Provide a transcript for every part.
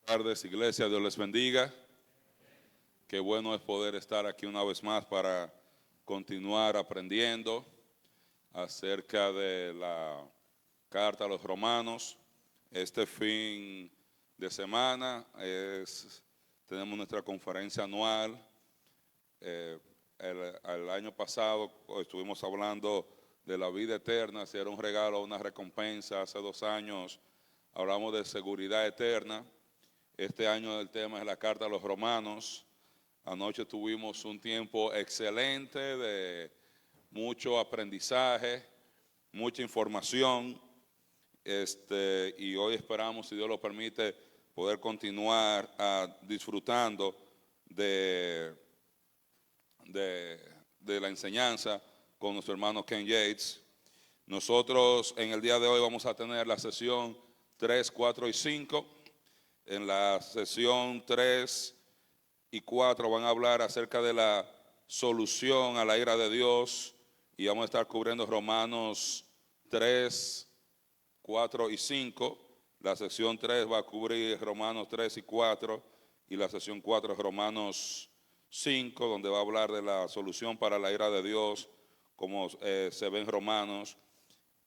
Buenas tardes, iglesia, Dios les bendiga. Qué bueno es poder estar aquí una vez más para continuar aprendiendo acerca de la carta a los romanos. Este fin de semana tenemos nuestra conferencia anual. El año pasado estuvimos hablando de la vida eterna, si era un regalo o una recompensa. Hace 2 años hablamos de seguridad eterna. Este año el tema es la carta a los romanos. Anoche tuvimos un tiempo excelente de mucho aprendizaje, mucha información. Y hoy esperamos, si Dios lo permite, poder continuar disfrutando de la enseñanza con nuestro hermano Ken Yates. Nosotros en el día de hoy vamos a tener la sesión 3, 4 y 5. En la sesión 3 y 4 van a hablar acerca de la solución a la ira de Dios, y vamos a estar cubriendo Romanos 3, 4 y 5. La sesión 3 va a cubrir Romanos 3 y 4, y la sesión 4 es Romanos 5, donde va a hablar de la solución para la ira de Dios, como se ve en Romanos,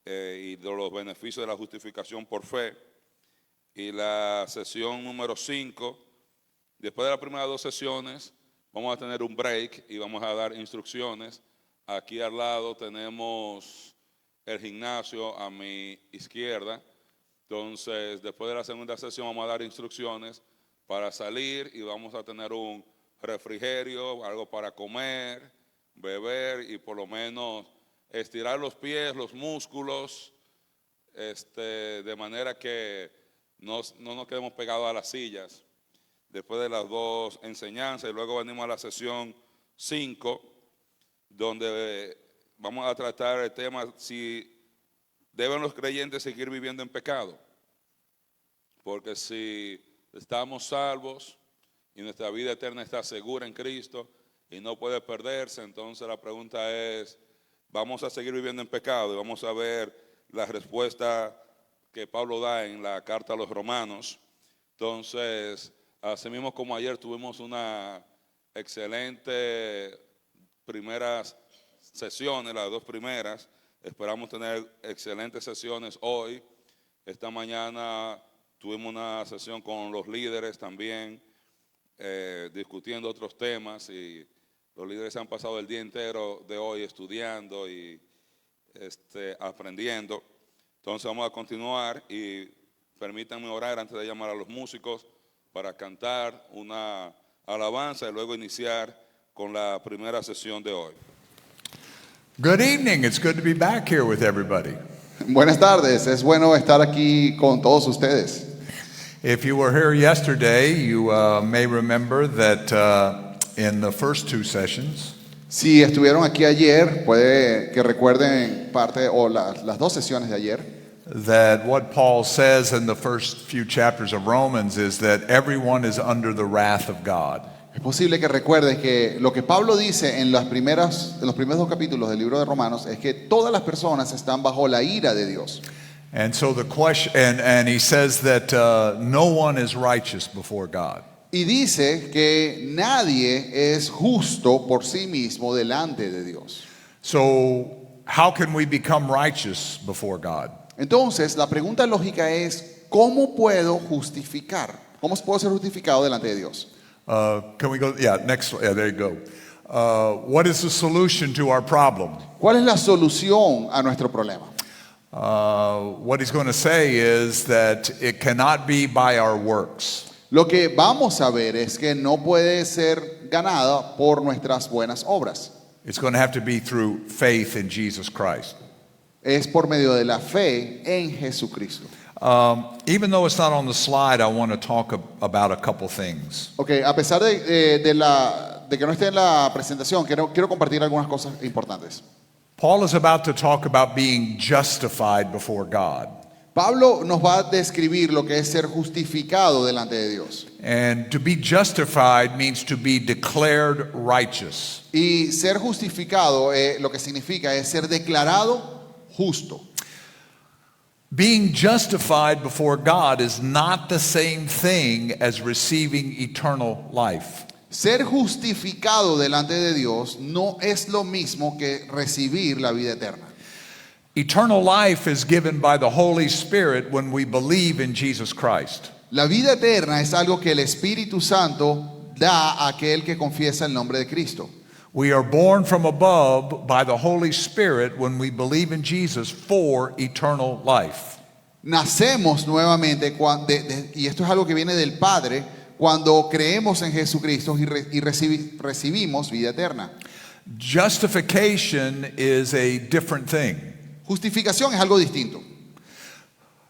y de los beneficios de la justificación por fe. Y la sesión número 5, después de las primeras 2 sesiones, vamos a tener un break y vamos a dar instrucciones. Aquí al lado tenemos el gimnasio a mi izquierda. Entonces, después de la segunda sesión vamos a dar instrucciones para salir, y vamos a tener un refrigerio, algo para comer, beber y por lo menos estirar los pies, los músculos, de manera que no nos quedemos pegados a las sillas después de las 2 enseñanzas. Y luego venimos a la sesión 5, donde vamos a tratar el tema si deben los creyentes seguir viviendo en pecado. Porque si estamos salvos y nuestra vida eterna está segura en Cristo y no puede perderse, entonces la pregunta es, ¿vamos a seguir viviendo en pecado? Y vamos a ver la respuesta que Pablo da en la carta a los romanos. Entonces, así mismo como ayer tuvimos una excelente primeras sesiones, las 2 primeras, esperamos tener excelentes sesiones hoy. Esta mañana tuvimos una sesión con los líderes también, discutiendo otros temas, y los líderes han pasado el día entero de hoy estudiando y aprendiendo. Entonces vamos a continuar, y permítanme orar antes de llamar a los músicos para cantar una alabanza y luego iniciar con la primera sesión de hoy. Good evening. It's good to be back here with everybody. Buenas tardes, es bueno estar aquí con todos ustedes. If you were here yesterday, you may remember that in the first 2 sessions, Si estuvieron aquí ayer, puede que recuerden parte o las 2 sesiones de ayer, that what Paul says in the first few chapters of Romans is that everyone is under the wrath of God. es posible que recuerden que lo que Pablo dice en los primeros 2 capítulos del libro de Romanos es que todas las personas están bajo la ira de Dios. And so the question, and he says that no one is righteous before God. Y dice que nadie es justo por sí mismo delante de Dios. So how can we become righteous before God? Entonces, la pregunta lógica es, ¿cómo puedo justificar? ¿Cómo puedo ser justificado delante de Dios? Can we go? Yeah, next. Yeah, there you go. What is the solution to our problem? ¿Cuál es la solución a nuestro problema? What he's going to say is that it cannot be by our works. Lo que vamos a ver es que no puede ser ganada por nuestras buenas obras. It's going to have to be through faith in Jesus Christ. Es por medio de la fe en Jesucristo. Even though it's not on the slide, I want to talk about a couple things. Ok, a pesar de que no esté en la presentación, quiero compartir algunas cosas importantes. Paul is about to talk about being justified before God. Pablo nos va a describir lo que es ser justificado delante de Dios. And to be justified means to be declared righteous. Y ser justificado lo que significa es ser declarado justo. Being justified before God is not the same thing as receiving eternal life. Ser justificado delante de Dios no es lo mismo que recibir la vida eterna. Eternal life is given by the Holy Spirit when we believe in Jesus Christ. La vida eterna es algo que el Espíritu Santo da a aquel que confiesa el nombre de Cristo. We are born from above by the Holy Spirit when we believe in Jesus for eternal life. Nacemos nuevamente, y esto es algo que viene del Padre, cuando creemos en Jesucristo y recibimos vida eterna. Justification is a different thing. Justificación es algo distinto.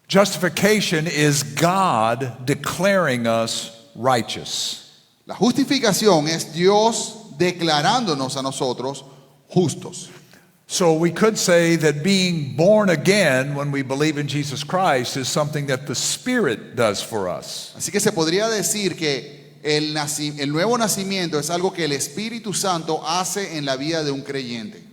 Justification is God declaring us righteous. La justificación es Dios declarándonos a nosotros justos. So we could say that being born again when we believe in Jesus Christ is something that the Spirit does for us. Así que se podría decir que el nuevo nacimiento es algo que el Espíritu Santo hace en la vida de un creyente.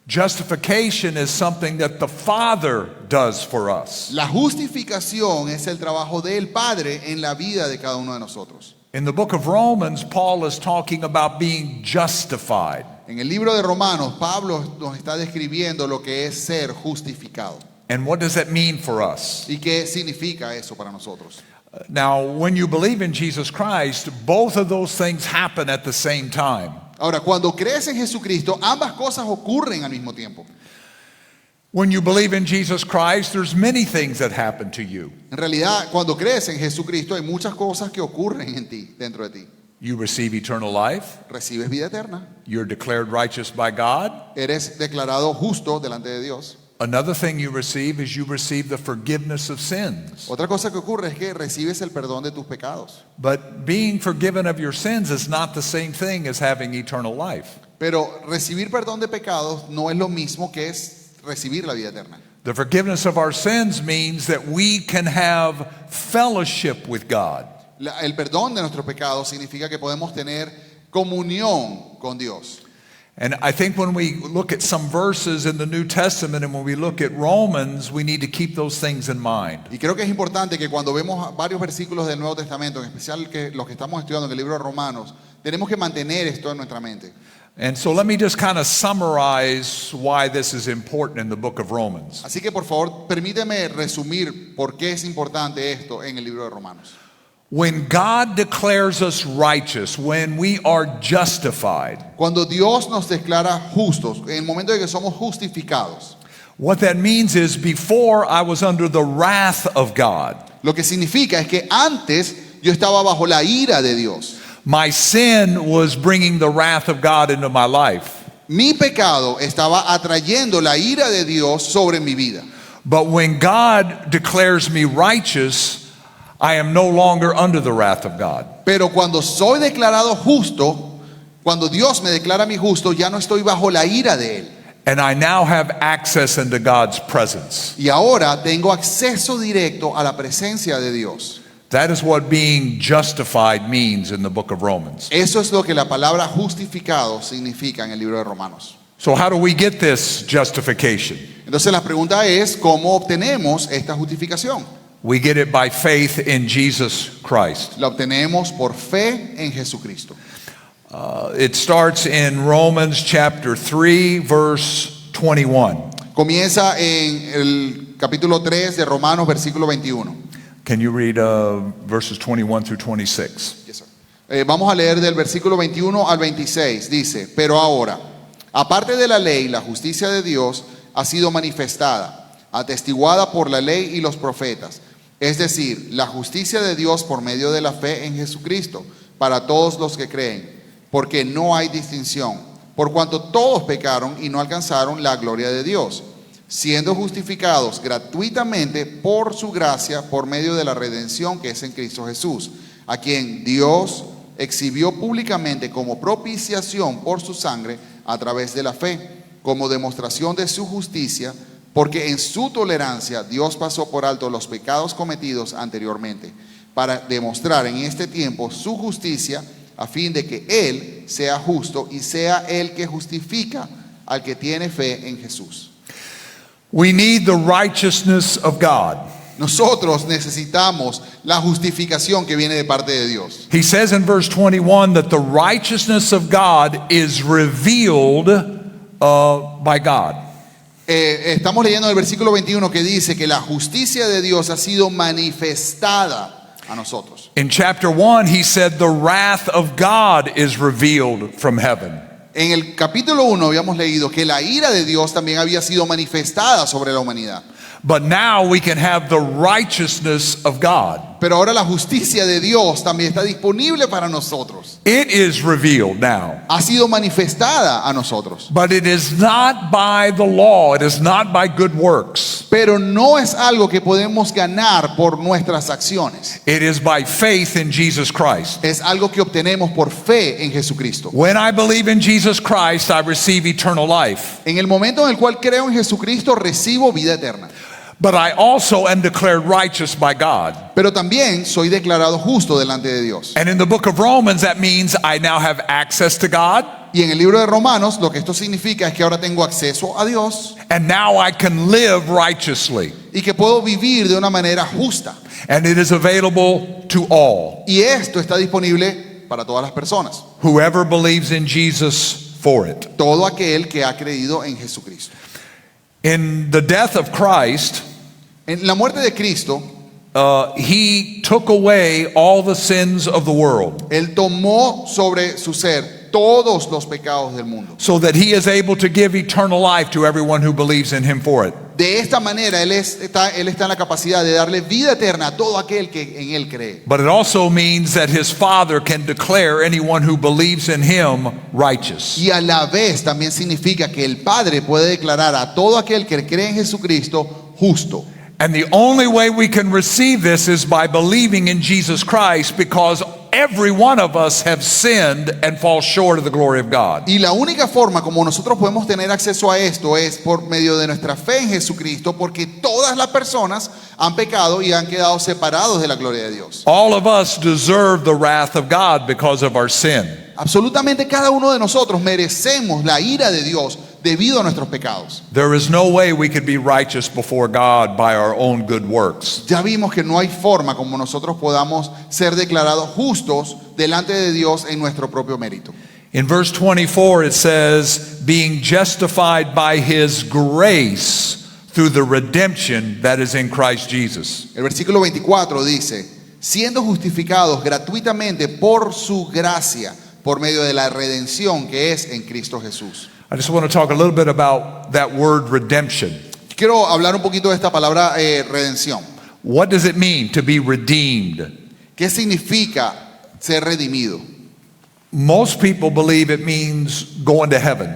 Justification is something that the Father does for us. La justificación es el trabajo del Padre en la vida de cada uno de nosotros. In the book of Romans, Paul is talking about being justified. En el libro de Romanos, Pablo nos está describiendo lo que es ser justificado. And what does that mean for us? ¿Y qué significa eso para nosotros? Now, when you believe in Jesus Christ, both of those things happen at the same time. Ahora, cuando crees en Jesucristo, ambas cosas ocurren al mismo tiempo. When you believe in Jesus Christ, there's many things that happen to you. En realidad, cuando crees en Jesucristo, hay muchas cosas que ocurren en ti, dentro de ti. You receive eternal life. Recibes vida eterna. You're declared righteous by God. Eres declarado justo delante de Dios. Another thing you receive is you receive the forgiveness of sins. Otra cosa que ocurre es que recibes el perdón de tus pecados. But being forgiven of your sins is not the same thing as having eternal life. Pero recibir perdón de pecados no es lo mismo que es recibir la vida eterna. The forgiveness of our sins means that we can have fellowship with God. El perdón de nuestros pecados significa que podemos tener comunión con Dios. And I think when we look at some verses in the New Testament and when we look at Romans, we need to keep those things in mind. Y creo que es importante que cuando vemos varios versículos del Nuevo Testamento, en especial que los que estamos estudiando en el libro de Romanos, tenemos que mantener esto en nuestra mente. And so let me just kind of summarize why this is important in the book of Romans. Así que por favor, permíteme resumir por qué es importante esto en el libro de Romanos. When God declares us righteous, when we are justified, Cuando Dios nos declara justos, en el momento de que somos justificados, what that means is before I was under the wrath of God. lo que significa es que antes yo estaba bajo la ira de Dios. My sin was bringing the wrath of God into my life. Mi pecado estaba atrayendo la ira de Dios sobre mi vida. But when God declares me righteous, I am no longer under the wrath of God. Pero cuando soy declarado justo, cuando Dios me declara mi justo, ya no estoy bajo la ira de Él. And I now have access into God's presence. Y ahora tengo acceso directo a la presencia de Dios. That is what being justified means in the book of Romans. Eso es lo que la palabra justificado significa en el libro de Romanos. So how do we get this justification? Entonces la pregunta es, ¿cómo obtenemos esta justificación? We get it by faith in Jesus Christ. La obtenemos por fe en Jesucristo. It starts in Romans chapter 3, verse 21. Comienza en el capítulo 3 de Romanos, versículo 21. Can you read verses 21 through 26? Yes, sir. Vamos a leer del versículo 21 al 26. Dice, pero ahora, aparte de la ley, la justicia de Dios ha sido manifestada, atestiguada por la ley y los profetas, es decir, la justicia de Dios por medio de la fe en Jesucristo, para todos los que creen, porque no hay distinción, por cuanto todos pecaron y no alcanzaron la gloria de Dios, siendo justificados gratuitamente por su gracia, por medio de la redención que es en Cristo Jesús, a quien Dios exhibió públicamente como propiciación por su sangre a través de la fe, como demostración de su justicia, porque en su tolerancia Dios pasó por alto los pecados cometidos anteriormente, para demostrar en este tiempo su justicia, a fin de que Él sea justo y sea el que justifica al que tiene fe en Jesús. We need the righteousness of God. Nosotros necesitamos la justificación que viene de parte de Dios. He says in verse 21 that the righteousness of God is revealed by God. Estamos leyendo el versículo 21 que dice que la justicia de Dios ha sido manifestada a nosotros. In chapter 1, he said the wrath of God is revealed from heaven. En el capítulo 1 habíamos leído que la ira de Dios también había sido manifestada sobre la humanidad. But now we can have the righteousness of God. Pero ahora la justicia de Dios también está disponible para nosotros. It is revealed now. Ha sido manifestada a nosotros. But it is not by the law. It is not by good works. Pero no es algo que podemos ganar por nuestras acciones. It is by faith in Jesus Christ. Es algo que obtenemos por fe en Jesucristo. When I believe in Jesus Christ, I receive eternal life. En el momento en el cual creo en Jesucristo, recibo vida eterna. But I also am declared righteous by God. Pero también soy declarado justo delante de Dios. And in the book of Romans, that means I now have access to God. Y en el libro de Romanos, lo que esto significa es que ahora tengo acceso a Dios. And now I can live righteously. Y que puedo vivir de una manera justa. And it is available to all. Y esto está disponible para todas las personas. Whoever believes in Jesus for it. Todo aquel que ha creído en Jesucristo. In the death of Christ, en la muerte de Cristo, he took away all the sins of the world. Él tomó sobre su ser todos los pecados del mundo. So that he is able to give eternal life to everyone who believes in him for it. De esta manera él está en la capacidad de darle vida eterna a todo aquel que en él cree. But it also means that his Father can declare anyone who believes in him righteous. Y a la vez también significa que el Padre puede declarar a todo aquel que cree en Jesucristo justo. And the only way we can receive this is by believing in Jesus Christ, because every one of us have sinned and fall short of the glory of God. Y la única forma como nosotros podemos tener acceso a esto es por medio de nuestra fe en Jesucristo, porque todas las personas han pecado y han quedado separados de la gloria de Dios. All of us deserve the wrath of God because of our sin. Absolutamente cada uno de nosotros merecemos la ira de Dios debido a nuestros pecados. There is no way we could be righteous before God by our own good works. Ya vimos que no hay forma como nosotros podamos ser declarados justos delante de Dios en nuestro propio mérito. In verse 24 it says, being justified by his grace through the redemption that is in Christ Jesus. El versículo 24 dice, siendo justificados gratuitamente por su gracia, por medio de la redención que es en Cristo Jesús. I just want to talk a little bit about that word redemption. Quiero hablar un poquito de esta palabra redención. What does it mean to be redeemed? ¿Qué significa ser redimido? Most people believe it means going to heaven.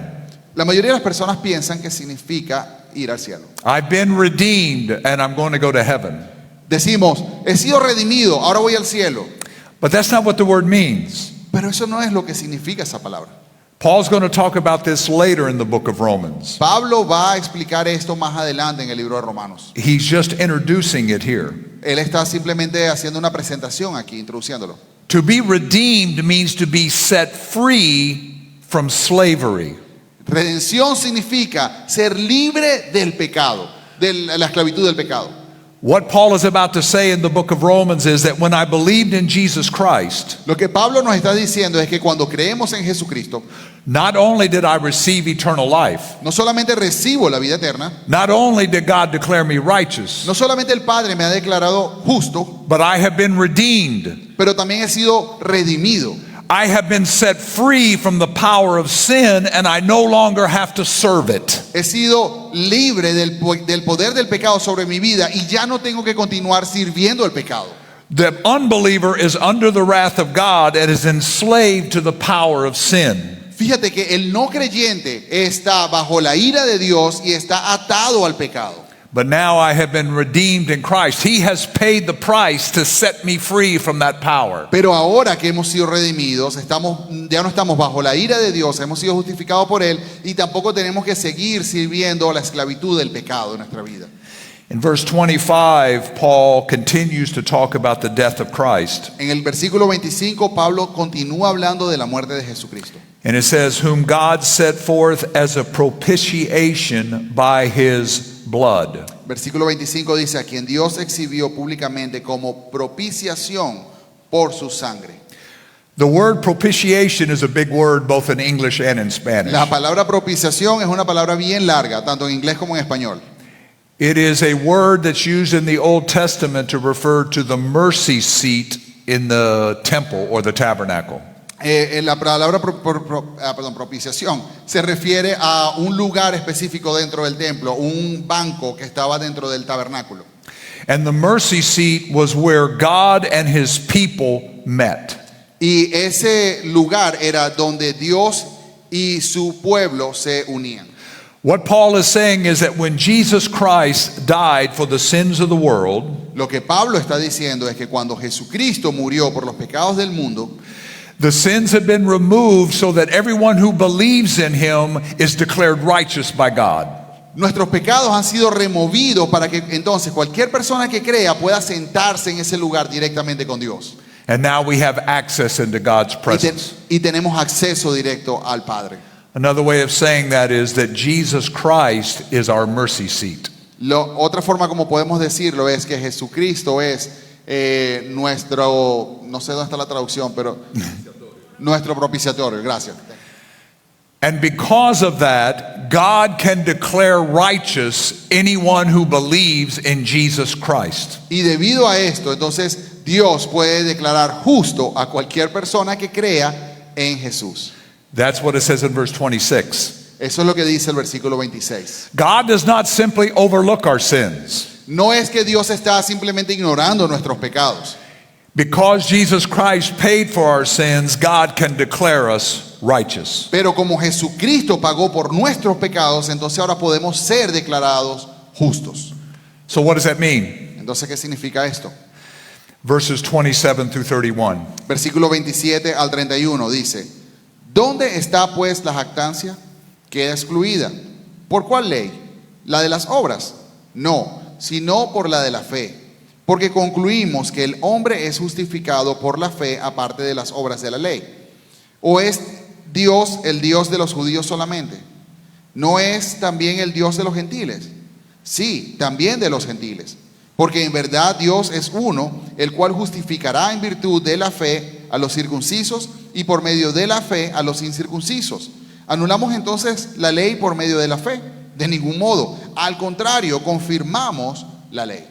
La mayoría de las personas piensan que significa ir al cielo. I've been redeemed and I'm going to go to heaven. Decimos, he sido redimido, ahora voy al cielo. But that's not what the word means. Pero eso no es lo que significa esa palabra. Paul's going to talk about this later in the book of Romans. Pablo va a explicar esto más adelante en el libro de Romanos. He's just introducing it here. Él está simplemente haciendo una presentación aquí, introduciéndolo. To be redeemed means to be set free from slavery. Redención significa ser libre del pecado, de la esclavitud del pecado. What Paul is about to say in the book of Romans is that when I believed in Jesus Christ, Lo que Pablo nos está diciendo es que cuando creemos en Jesucristo, not only did I receive eternal life, no solamente recibo la vida eterna, not only did God declare me righteous, no solamente el Padre me ha declarado justo, but I have been redeemed. pero también he sido redimido. I have been set free from the power of sin, and I no longer have to serve it. He sido libre del poder del pecado sobre mi vida y ya no tengo que continuar sirviendo el pecado. The unbeliever is under the wrath of God and is enslaved to the power of sin. Fíjate que el no creyente está bajo la ira de Dios y está atado al pecado. But now I have been redeemed in Christ. He has paid the price to set me free from that power. Pero ahora que hemos sido redimidos, ya no estamos bajo la ira de Dios, hemos sido justificados por Él y tampoco tenemos que seguir sirviendo la esclavitud del pecado en nuestra vida. In verse 25, Paul continues to talk about the death of Christ. En el versículo 25, Pablo continúa hablando de la muerte de Jesucristo. And it says, whom God set forth as a propitiation by his blood. Versículo 25 dice, a quien Dios exhibió públicamente como propiciación por su sangre. The word propitiation is a big word both in English and in Spanish. La palabra propiciación es una palabra bien larga, tanto en inglés como en español. It is a word that's used in the Old Testament to refer to the mercy seat in the temple or the tabernacle. La palabra propiciación se refiere a un lugar específico dentro del templo, un banco que estaba dentro del tabernáculo. And the mercy seat was where God and his people met. Y ese lugar era donde Dios y su pueblo se unían. What Paul is saying is that when Jesus Christ died for the sins of the world, Lo que Pablo está diciendo es que cuando Jesucristo murió por los pecados del mundo, the sins have been removed so that everyone who believes in him is declared righteous by God. nuestros pecados han sido removidos para que entonces cualquier persona que crea pueda sentarse en ese lugar directamente con Dios. And now we have access into God's presence. Y tenemos acceso directo al Padre. Another way of saying that is that Jesus Christ is our mercy seat. Otra forma como podemos decirlo es que Jesucristo es nuestro, no sé dónde está la traducción, pero nuestro propiciatorio. Gracias. And because of that, God can declare righteous anyone who believes in Jesus Christ. Y debido a esto, entonces Dios puede declarar justo a cualquier persona que crea en Jesús. That's what it says in verse 26. Eso es lo que dice el versículo 26. God does not simply overlook our sins. No es que Dios está simplemente ignorando nuestros pecados. Because Jesus Christ paid for our sins, God can declare us righteous. Pero como Jesucristo pagó por nuestros pecados, entonces ahora podemos ser declarados justos. So what does that mean? Entonces, ¿qué significa esto? Verses 27 through 31. Versículo 27 al 31 dice, ¿dónde está pues la jactancia? Queda excluida. ¿Por cuál ley? ¿La de las obras? No, sino por la de la fe. Porque concluimos que el hombre es justificado por la fe aparte de las obras de la ley. ¿O es Dios el Dios de los judíos solamente? ¿No es también el Dios de los gentiles? Sí, también de los gentiles. Porque en verdad Dios es uno, el cual justificará en virtud de la fe a los circuncisos y por medio de la fe a los incircuncisos. ¿Anulamos entonces la ley por medio de la fe? De ningún modo. Al contrario, confirmamos la ley.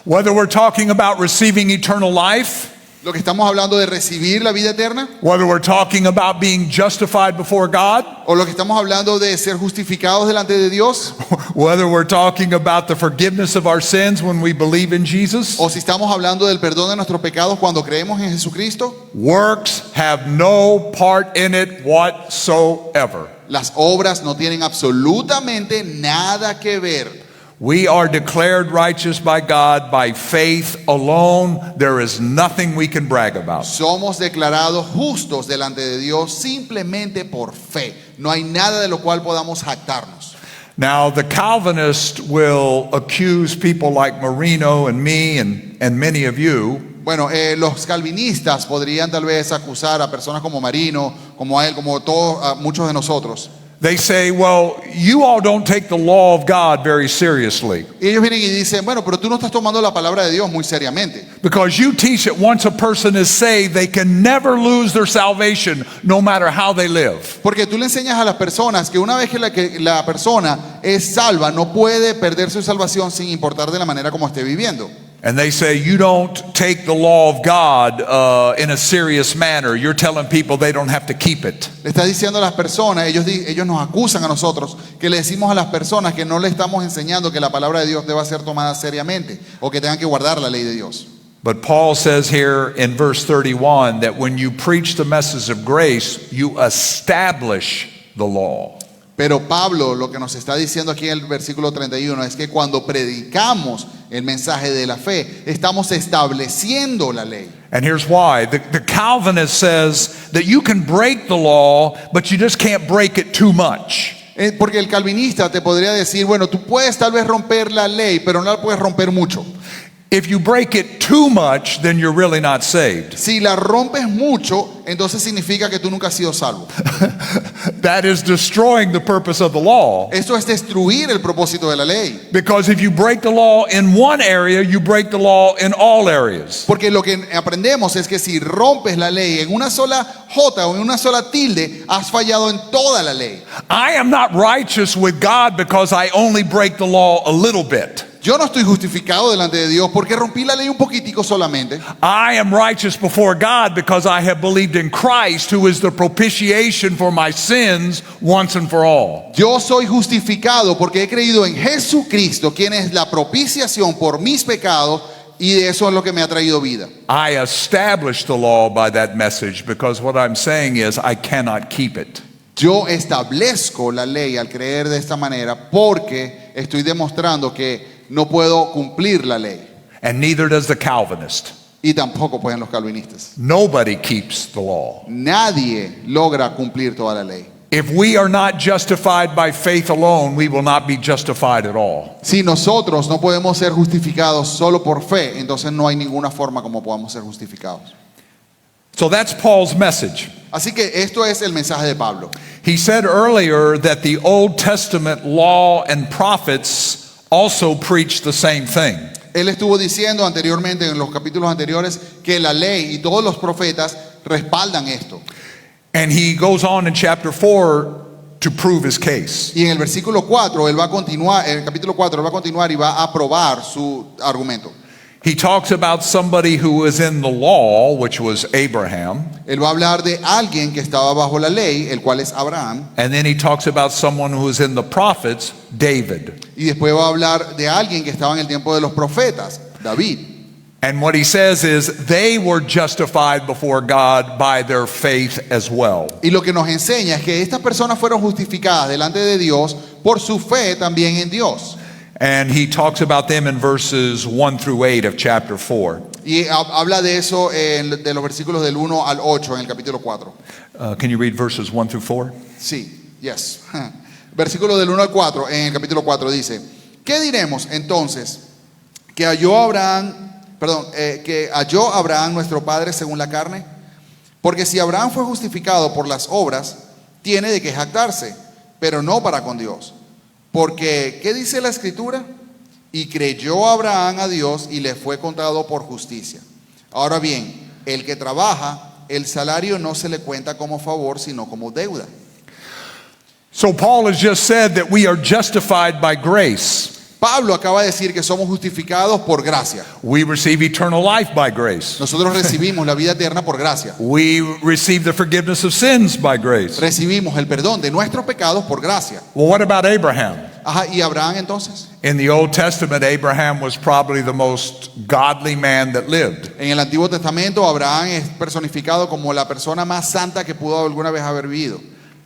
Whether we're talking about receiving eternal life, Lo que estamos hablando de recibir la vida eterna, whether we're talking about being justified before God, o lo que estamos hablando de ser justificados delante de Dios, whether we're talking about the forgiveness of our sins when we believe in Jesus, o si estamos hablando del perdón de nuestros pecados cuando creemos en Jesucristo, works have no part in it whatsoever. las obras no tienen absolutamente nada que ver. We are declared righteous by God by faith alone. There is nothing we can brag about. Somos declarados justos delante de Dios simplemente por fe. No hay nada de lo cual podamos jactarnos. Now, the Calvinists will accuse people like Marino and me and many of you Bueno, los calvinistas podrían tal vez acusar a personas como Marino, como a él, como todos, muchos de nosotros. They say, well, you all don't take the law of God very seriously Y ellos vienen y dicen, bueno, pero tú no estás tomando la palabra de Dios muy seriamente. because you teach that once a person is saved, they can never lose their salvation no matter how they live. Porque tú le enseñas a las personas que una vez que la persona es salva, no puede perder su salvación sin importar de la manera como esté viviendo. And they say, you don't take the law of God in a serious manner. You're telling people they don't have to keep it. Le está diciendo a las personas, ellos nos acusan a nosotros, que le decimos a las personas que no le estamos enseñando que la palabra de Dios deba ser tomada seriamente o que tengan que guardar la ley de Dios. But Paul says here in verse 31 that when you preach the message of grace, you establish the law. Pero Pablo lo que nos está diciendo aquí en el versículo 31 es que cuando predicamos el mensaje de la fe, estamos estableciendo la ley. And here's why. The Calvinist says that you can break the law, but you just can't break it too much. Porque el calvinista te podría decir, bueno, tú puedes tal vez romper la ley, pero no la puedes romper mucho. If you break it too much, then you're really not saved. Si la rompes mucho, entonces significa que tú nunca has sido salvo. That is destroying the purpose of the law. Esto es destruir el propósito de la ley. Because if you break the law in one area, you break the law in all areas. Porque lo que aprendemos es que si rompes la ley en una sola jota o en una sola tilde, has fallado en toda la ley. I am not righteous with God because I only break the law a little bit. Yo no estoy justificado delante de Dios porque rompí la ley un poquitico solamente. I am righteous before God because I have believed in Christ, who is the propitiation for my sins once and for all. Yo soy justificado porque he creído en Jesucristo, quien es la propiciación por mis pecados, y de eso es lo que me ha traído vida. I establish the law by that message because what I'm saying is I cannot keep it. Yo establezco la ley al creer de esta manera porque estoy demostrando que no puedo cumplir la ley. And neither does the Calvinist. Y tampoco pueden los calvinistas. Nobody keeps the law. Nadie logra cumplir toda la ley. If we are not justified by faith alone, we will not be justified at all. Si nosotros no podemos ser justificados solo por fe, entonces no hay ninguna forma como podamos ser justificados. So that's Paul's message. Así que esto es el mensaje de Pablo. He said earlier that the Old Testament law and prophets also preach the same thing. Él estuvo diciendo anteriormente en los capítulos anteriores que la ley y todos los profetas respaldan esto. And he goes on in chapter 4 to prove his case. Y en el versículo 4, él va a continuar, en el capítulo 4, él va a continuar y va a probar su argumento. He talks about somebody who was in the law, which was Abraham. Él va a hablar de alguien que estaba bajo la ley, el cual es Abraham. And then he talks about someone who was in the prophets, David. Y después va a hablar de alguien que estaba en el tiempo de los profetas, David. And what he says is they were justified before God by their faith as well. Y lo que nos enseña es que estas personas fueron justificadas delante de Dios por su fe también en Dios. And he talks about them in verses 1 through 8 of chapter 4. Y habla de eso de los versículos del 1 al 8 en el capítulo 4. Can you read verses 1 through 4? Sí, yes. Versículo del 1 al 4 en el capítulo 4 dice: ¿Qué diremos entonces? Que halló Abraham nuestro padre según la carne. Porque si Abraham fue justificado por las obras, tiene de qué jactarse, pero no para con Dios. Porque, ¿qué dice la Escritura? Y creyó Abraham a Dios y le fue contado por justicia. Ahora bien, el que trabaja, el salario no se le cuenta como favor, sino como deuda. So Paul has just said that we are justified by grace. Pablo acaba de decir que somos justificados por gracia. We receive eternal life by grace. Nosotros recibimos la vida eterna por gracia. We receive the forgiveness of sins by grace. Recibimos el perdón de nuestros pecados por gracia. Well, what about Abraham? Ajá, ¿y Abraham entonces? In the Old Testament, Abraham was probably the most godly man that lived. En el Antiguo Testamento, Abraham es personificado como la persona más santa que pudo alguna vez haber vivido.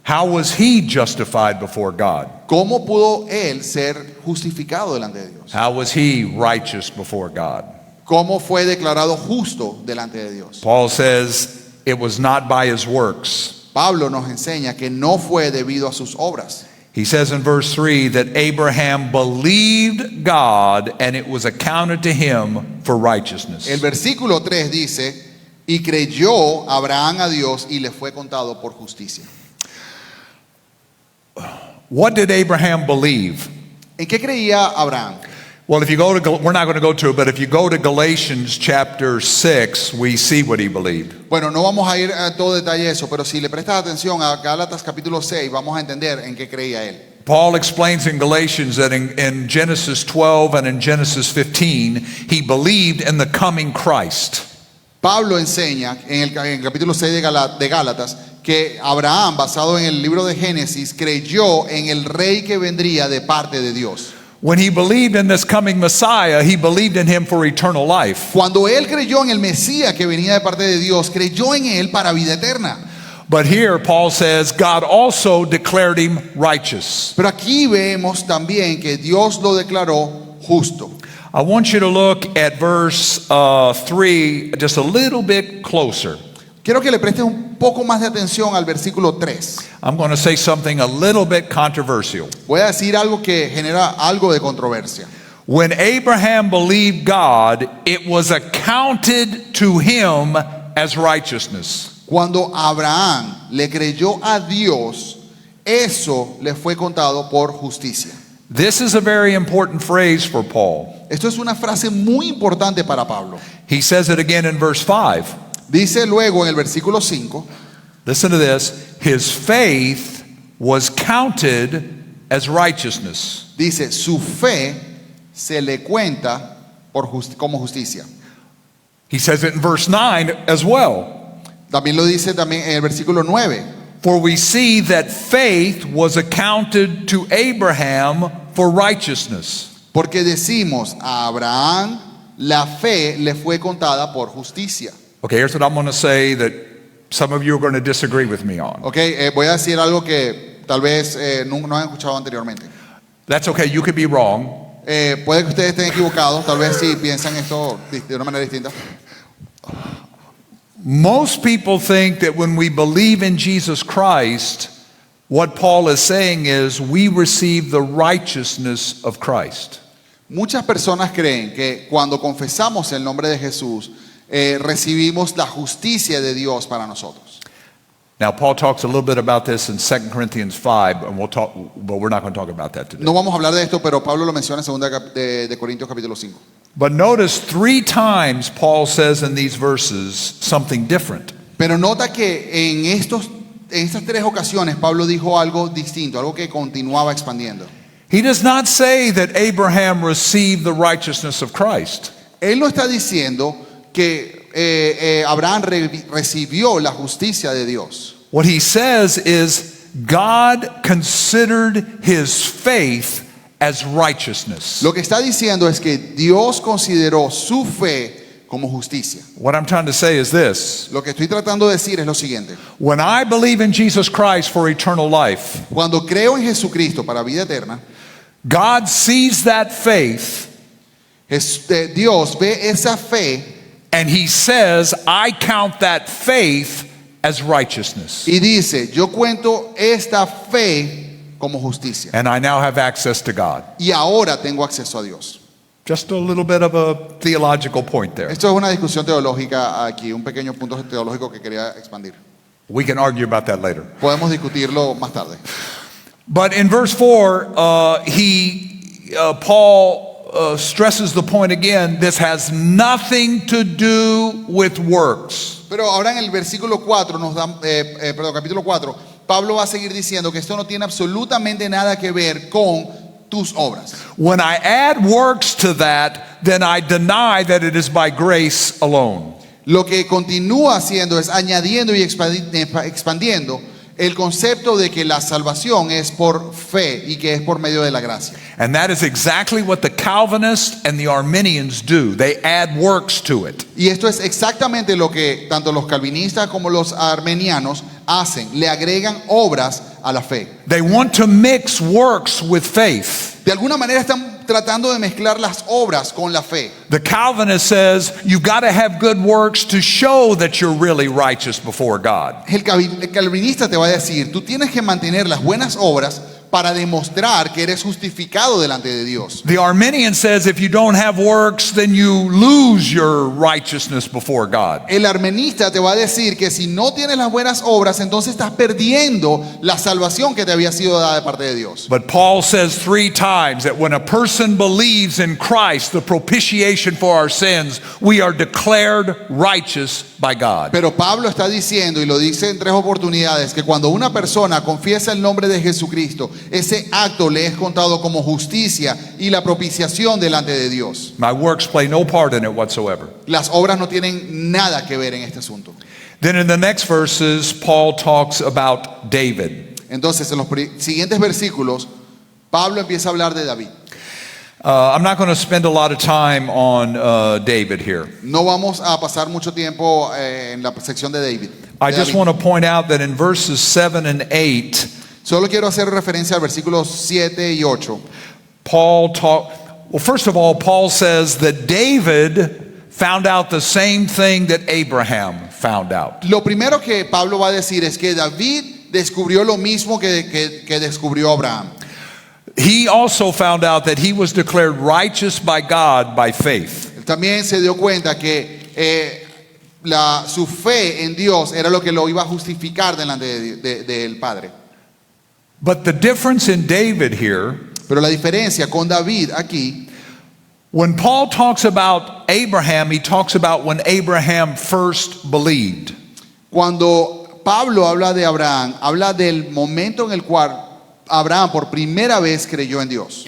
How was he justified before God? ¿Cómo pudo él ser justificado delante de Dios? How was he righteous before God? ¿Cómo fue declarado justo delante de Dios? Paul says it was not by his works. Pablo nos enseña que no fue debido a sus obras. He says in verse 3 that Abraham believed God and it was accounted to him for righteousness. El versículo 3 dice: y creyó Abraham a Dios y le fue contado por justicia. What did Abraham believe? ¿En qué creía Abraham? Well, if you go to, we're not going to go to it, but if you go to Galatians chapter 6, we see what he believed. Bueno, no vamos a ir a todo detalle eso, pero si le prestas atención a Gálatas capítulo 6, vamos a entender en qué creía él. Paul explains in Galatians that in Genesis 12 and in Genesis 15, he believed in the coming Christ. Pablo enseña en el capítulo 6 de Gálatas que Abraham, basado en el libro de Génesis, creyó en el rey que vendría de parte de Dios. When he believed in this coming Messiah, he believed in him for eternal life. Cuando él creyó en el Mesías que venía de parte de Dios, creyó en él para vida eterna. But here Paul says God also declared him righteous. Pero aquí vemos también que Dios lo declaró justo. I want you to look at verse 3 just a little bit closer. Quiero que le prestes un poco más de atención al versículo 3. I'm going to say something a little bit controversial. Voy a decir algo que genera algo de controversia. When Abraham believed God, it was accounted to him as righteousness. Cuando Abraham le creyó a Dios, eso le fue contado por justicia. This is a very important phrase for Paul. Esto es una frase muy importante para Pablo. He says it again in verse 5. Dice luego en el versículo 5, Listen to this. His faith was counted as righteousness. dice, su fe se le cuenta como justicia. He says it in verse 9 as well. También lo dice también en el versículo 9. For we see that faith was accounted to Abraham for righteousness. Porque decimos a Abraham, la fe le fue contada por justicia. Okay, here's what I'm going to say that some of you are going to disagree with me on. Ok, voy a decir algo que tal vez no han escuchado anteriormente. That's okay, you could be wrong. Puede que ustedes estén equivocados, tal vez si piensan esto de una manera distinta. Most people think that when we believe in Jesus Christ, what Paul is saying is we receive the righteousness of Christ. Muchas personas creen que cuando confesamos el nombre de Jesús, recibimos la justicia de Dios para nosotros. Now, Paul talks a little bit about this in 2 Corinthians 5, and but we're not going to talk about that today. No vamos a hablar de esto, pero Pablo lo menciona en 2 de Corintios capítulo 5. But notice 3 times Paul says in these verses something different. Pero nota que en estas 3 ocasiones Pablo dijo algo distinto, algo que continuaba expandiendo. He does not say that Abraham received the righteousness of Christ. Él no está diciendo que Abraham recibió la justicia de Dios. What he says is God considered his faith as righteousness. Lo que está diciendo es que Dios consideró su fe como justicia. What I'm trying to say is this. Lo que estoy tratando de decir es lo siguiente. When I believe in Jesus Christ for eternal life, Cuando creo en Jesucristo para vida eterna, God sees that faith Dios ve esa fe and he says, I count that faith as righteousness. y dice, yo cuento esta fe como justicia. And I now have access to God. Y ahora tengo acceso a Dios. Just a little bit of a theological point there. Esto es una discusión teológica aquí, un pequeño punto teológico que quería expandir. We can argue about that later. Podemos discutirlo más tarde. But in verse 4, Paul stresses the point again, this has nothing to do with works. Pero ahora en el versículo 4 capítulo 4, Pablo va a seguir diciendo que esto no tiene absolutamente nada que ver con tus obras. When I add works to that, then I deny that it is by grace alone. Lo que continúa haciendo es añadiendo y expandiendo el concepto de que la salvación es por fe y que es por medio de la gracia. And that is exactly what the Calvinists and the Arminians do. They add works to it. Y esto es exactamente lo que tanto los calvinistas como los armenianos hacen, le agregan obras a la fe. They want to mix works with faith. De alguna manera están tratando de mezclar las obras con la fe. The Calvinist says you've got to have good works to show that you're really righteous before God. El calvinista te va a decir, tú tienes que mantener las buenas obras para demostrar que eres justificado delante de Dios. The Arminian says if you don't have works, then you lose your righteousness before God. El armenista te va a decir que si no tienes las buenas obras, entonces estás perdiendo la salvación que te había sido dada de parte de Dios. But Paul says 3 times that when a person believes in Christ, the propitiation for our sins, we are declared righteous by God. Pero Pablo está diciendo, y lo dice en 3 oportunidades, que cuando una persona confiesa el nombre de Jesucristo ese acto le es contado como justicia y la propiciación delante de Dios. My works play no part in it whatsoever. Las obras no tienen nada que ver en este asunto. Then in the next verses, Paul talks about David. Entonces, en los siguientes versículos, Pablo empieza a hablar de David. I'm not going to spend a lot of time on David here. No vamos a pasar mucho tiempo en la sección de David. I just want to point out that in verses 7 and 8, Solo quiero hacer referencia al versículos 7 y 8. well, first of all, Paul says that David found out the same thing that Abraham found out. Lo primero que Pablo va a decir es que David descubrió lo mismo que descubrió Abraham. He also found out that he was declared righteous by God by faith. Él también se dio cuenta que su fe en Dios era lo que lo iba a justificar delante del Padre. But the difference in David here, Pero la diferencia con David aquí, when Paul talks about Abraham, he talks about when Abraham first believed. cuando Pablo habla de Abraham, habla del momento en el cual Abraham por primera vez creyó en Dios.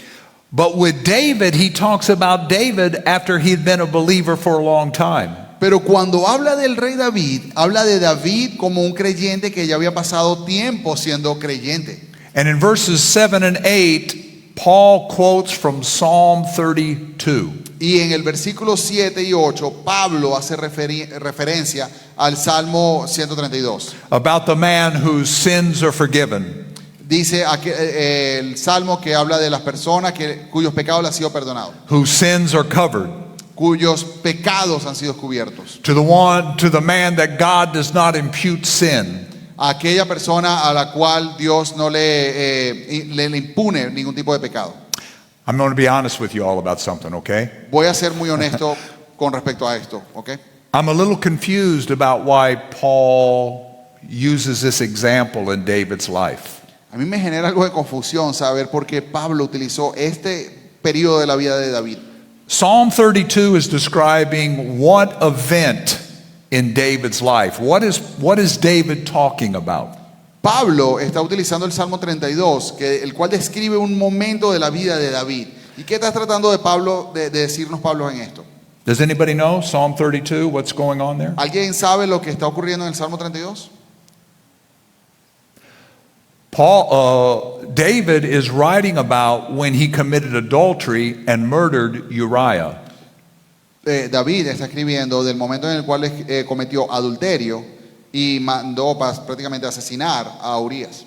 But with David, he talks about David after he'd been a believer for a long time. Pero cuando habla del rey David, habla de David como un creyente que ya había pasado tiempo siendo creyente. And in verses 7 and 8, Paul quotes from Psalm 32. Y en el versículo 7 y 8, Pablo hace referencia al Salmo 132. About the man whose sins are forgiven, Dice el Salmo que habla de las personas cuyos pecados les han sido perdonados, whose sins are covered. cuyos pecados han sido cubiertos. To the man that God does not impute sin. Aquella persona a la cual Dios no le impune ningún tipo de pecado. I'm going to be honest with you all about something, okay? Voy a ser muy honesto con respecto a esto, ¿ok? I'm a little confused about why Paul uses this example in David's life. A mí me genera algo de confusión saber por qué Pablo utilizó este periodo de la vida de David. Psalm 32 is describing what event in David's life. What is David talking about? Pablo está utilizando el Salmo 32, el cual describe un momento de la vida de David. ¿Y qué está tratando de decirnos Pablo en esto? Does anybody know Psalm 32, what's going on there? ¿Alguien sabe lo que está ocurriendo en el Salmo 32? David is writing about when he committed adultery and murdered Uriah. David está escribiendo del momento en el cual cometió adulterio y mandó prácticamente asesinar a Urias.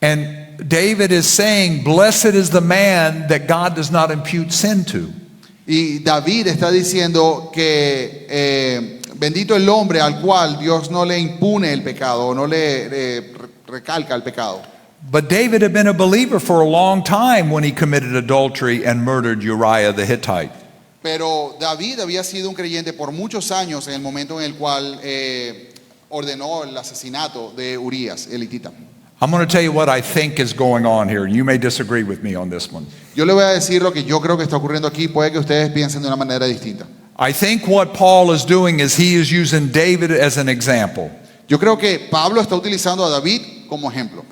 And David is saying, blessed is the man that God does not impute sin to. Y David está diciendo que bendito el hombre al cual Dios no le impune el pecado o no le recalca el pecado. But David had been a believer for a long time when he committed adultery and murdered Uriah the Hittite. Pero David había sido un creyente por muchos años en el momento en el cual ordenó el asesinato de Urias, el hitita. I'm going to tell you what I think is going on here. You may disagree with me on this one. Yo le voy a decir lo que yo creo que está ocurriendo aquí. Puede que ustedes piensen de una manera distinta. I think what Paul is doing is he is using David as an example. Yo creo que Pablo está utilizando a David como ejemplo.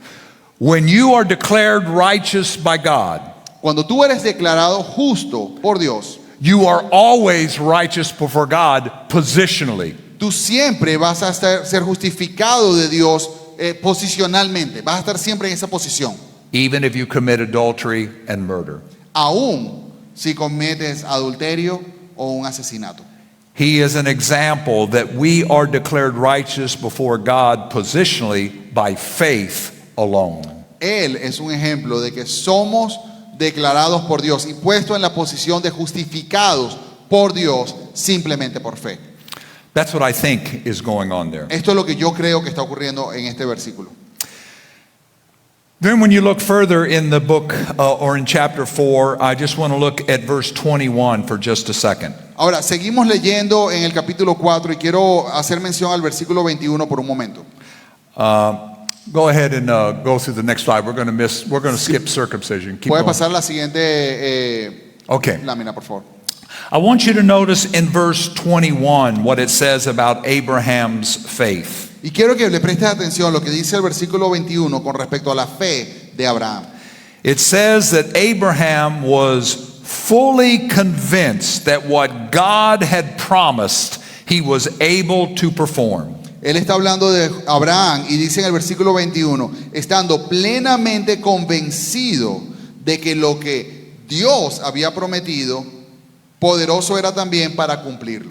When you are declared righteous by God, Cuando tú eres declarado justo por Dios, you are always righteous before God positionally. tú siempre vas a ser justificado de Dios posicionalmente. Vas a estar siempre en esa posición. Even if you commit adultery and murder. Aún si cometes adulterio o un asesinato. He is an example that we are declared righteous before God positionally by faith alone. Él es un ejemplo de que somos declarados por Dios y puestos en la posición de justificados por Dios simplemente por fe. That's what I think is going on there. Esto es lo que yo creo que está ocurriendo en este versículo. Then when you look further in the book or in chapter 4, I just want to look at verse 21 for just a second. Ahora, seguimos leyendo en el capítulo 4 y quiero hacer mención al versículo 21 por un momento. Go ahead and go through the next slide. We're going to skip circumcision. Keep Puede going. pasar la siguiente Okay. lámina, por favor. I want you to notice in verse 21 what it says about Abraham's faith. Y quiero que le prestes atención a lo que dice el versículo 21 con respecto a la fe de Abraham. It says that Abraham was fully convinced that what God had promised, he was able to perform. Él está hablando de Abraham y dice en el versículo 21, estando plenamente convencido de que lo que Dios había prometido, poderoso era también para cumplirlo.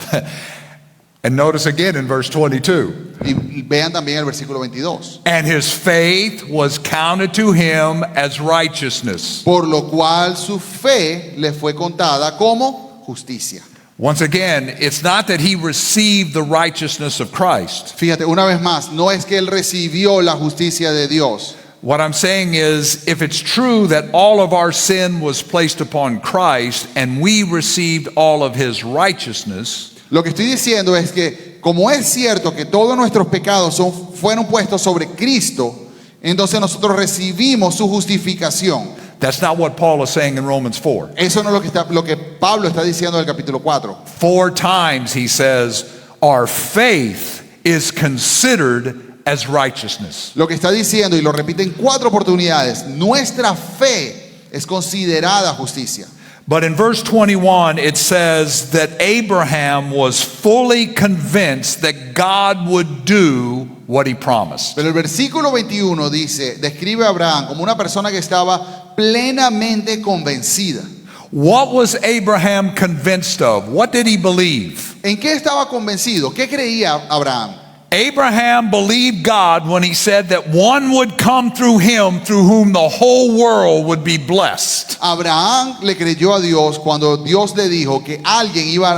And notice again in verse 22. Y vean también el versículo 22. And his faith was counted to him as righteousness. Por lo cual su fe le fue contada como justicia. Once again, it's not that he received the righteousness of Christ. Fíjate, una vez más, no es que él recibió la justicia de Dios. What I'm saying is, if it's true that all of our sin was placed upon Christ and we received all of his righteousness, Lo que estoy diciendo es que como es cierto que todos nuestros pecados fueron puestos sobre Cristo, entonces nosotros recibimos su justificación. that's not what Paul is saying in Romans 4. Eso no es lo que Pablo está diciendo en el capítulo 4. 4 times he says, our faith is considered as righteousness. Lo que está diciendo, y lo repite en 4 oportunidades, nuestra fe es considerada justicia. But in verse 21, it says that Abraham was fully convinced that God would do what he promised. Pero el versículo 21 dice, describe a Abraham como una persona que estaba plenamente convencida. What was Abraham convinced of? What did he believe? ¿En qué estaba convencido? ¿Qué creía Abraham? Abraham believed God when he said that one would come through him through whom the whole world would be blessed. Abraham le creyó a Dios cuando Dios le dijo que alguien iba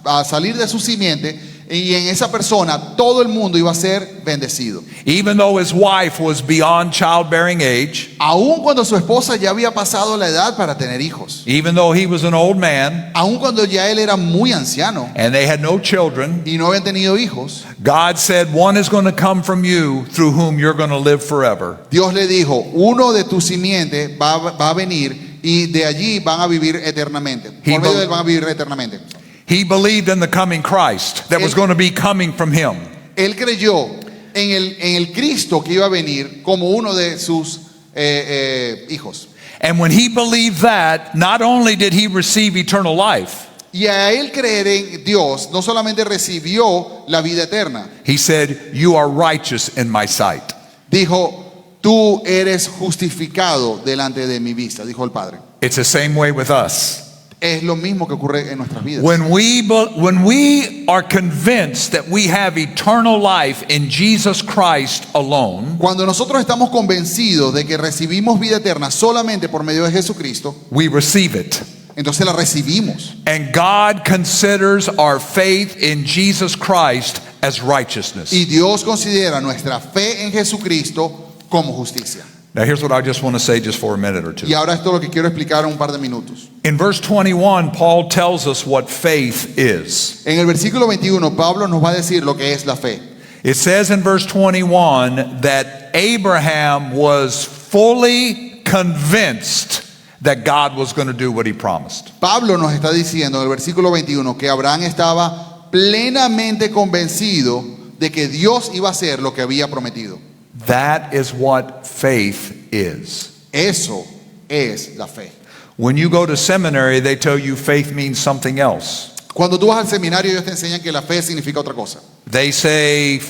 a salir de su simiente y en esa persona todo el mundo iba a ser bendecido. Even though his wife was beyond childbearing age, Aun cuando su esposa ya había pasado la edad para tener hijos, even though he was an old man aun cuando ya él era muy anciano and they had no children, y no habían tenido hijos, God said, one is going to come from you through whom you're going to live forever. Dios le dijo, uno de tu simiente va a venir y de allí van a vivir eternamente. Por medio de él van a vivir eternamente. He believed in the coming Christ that was going to be coming from him. Él creyó en el Cristo que iba a venir como uno de sus hijos. And when he believed that, not only did he receive eternal life, Y a él creer en Dios, no solamente recibió la vida eterna, he said, you are righteous in my sight. dijo, tú eres justificado delante de mi vista, dijo el Padre. It's the same way with us. Es lo mismo que ocurre en nuestras vidas. When we are convinced that we have eternal life in Jesus Christ alone, Cuando nosotros estamos convencidos de que recibimos vida eterna solamente por medio de Jesucristo, we receive it. entonces la recibimos. And God considers our faith in Jesus Christ as righteousness. Y Dios considera nuestra fe en Jesucristo como justicia. Now here's what I just want to say just for a minute or two. Y ahora esto es lo que quiero explicar en un par de minutos. In verse 21, Paul tells us what faith is. En el versículo 21, Pablo nos va a decir lo que es la fe. It says in verse 21 that Abraham was fully convinced that God was going to do what he promised. Pablo nos está diciendo en el versículo 21 que Abraham estaba plenamente convencido de que Dios iba a hacer lo que había prometido. That is what faith is. Eso es la fe. When you go to seminary, they tell you faith means something else. Cuando tú vas al seminario, ellos te enseñan que la fe significa otra cosa. They say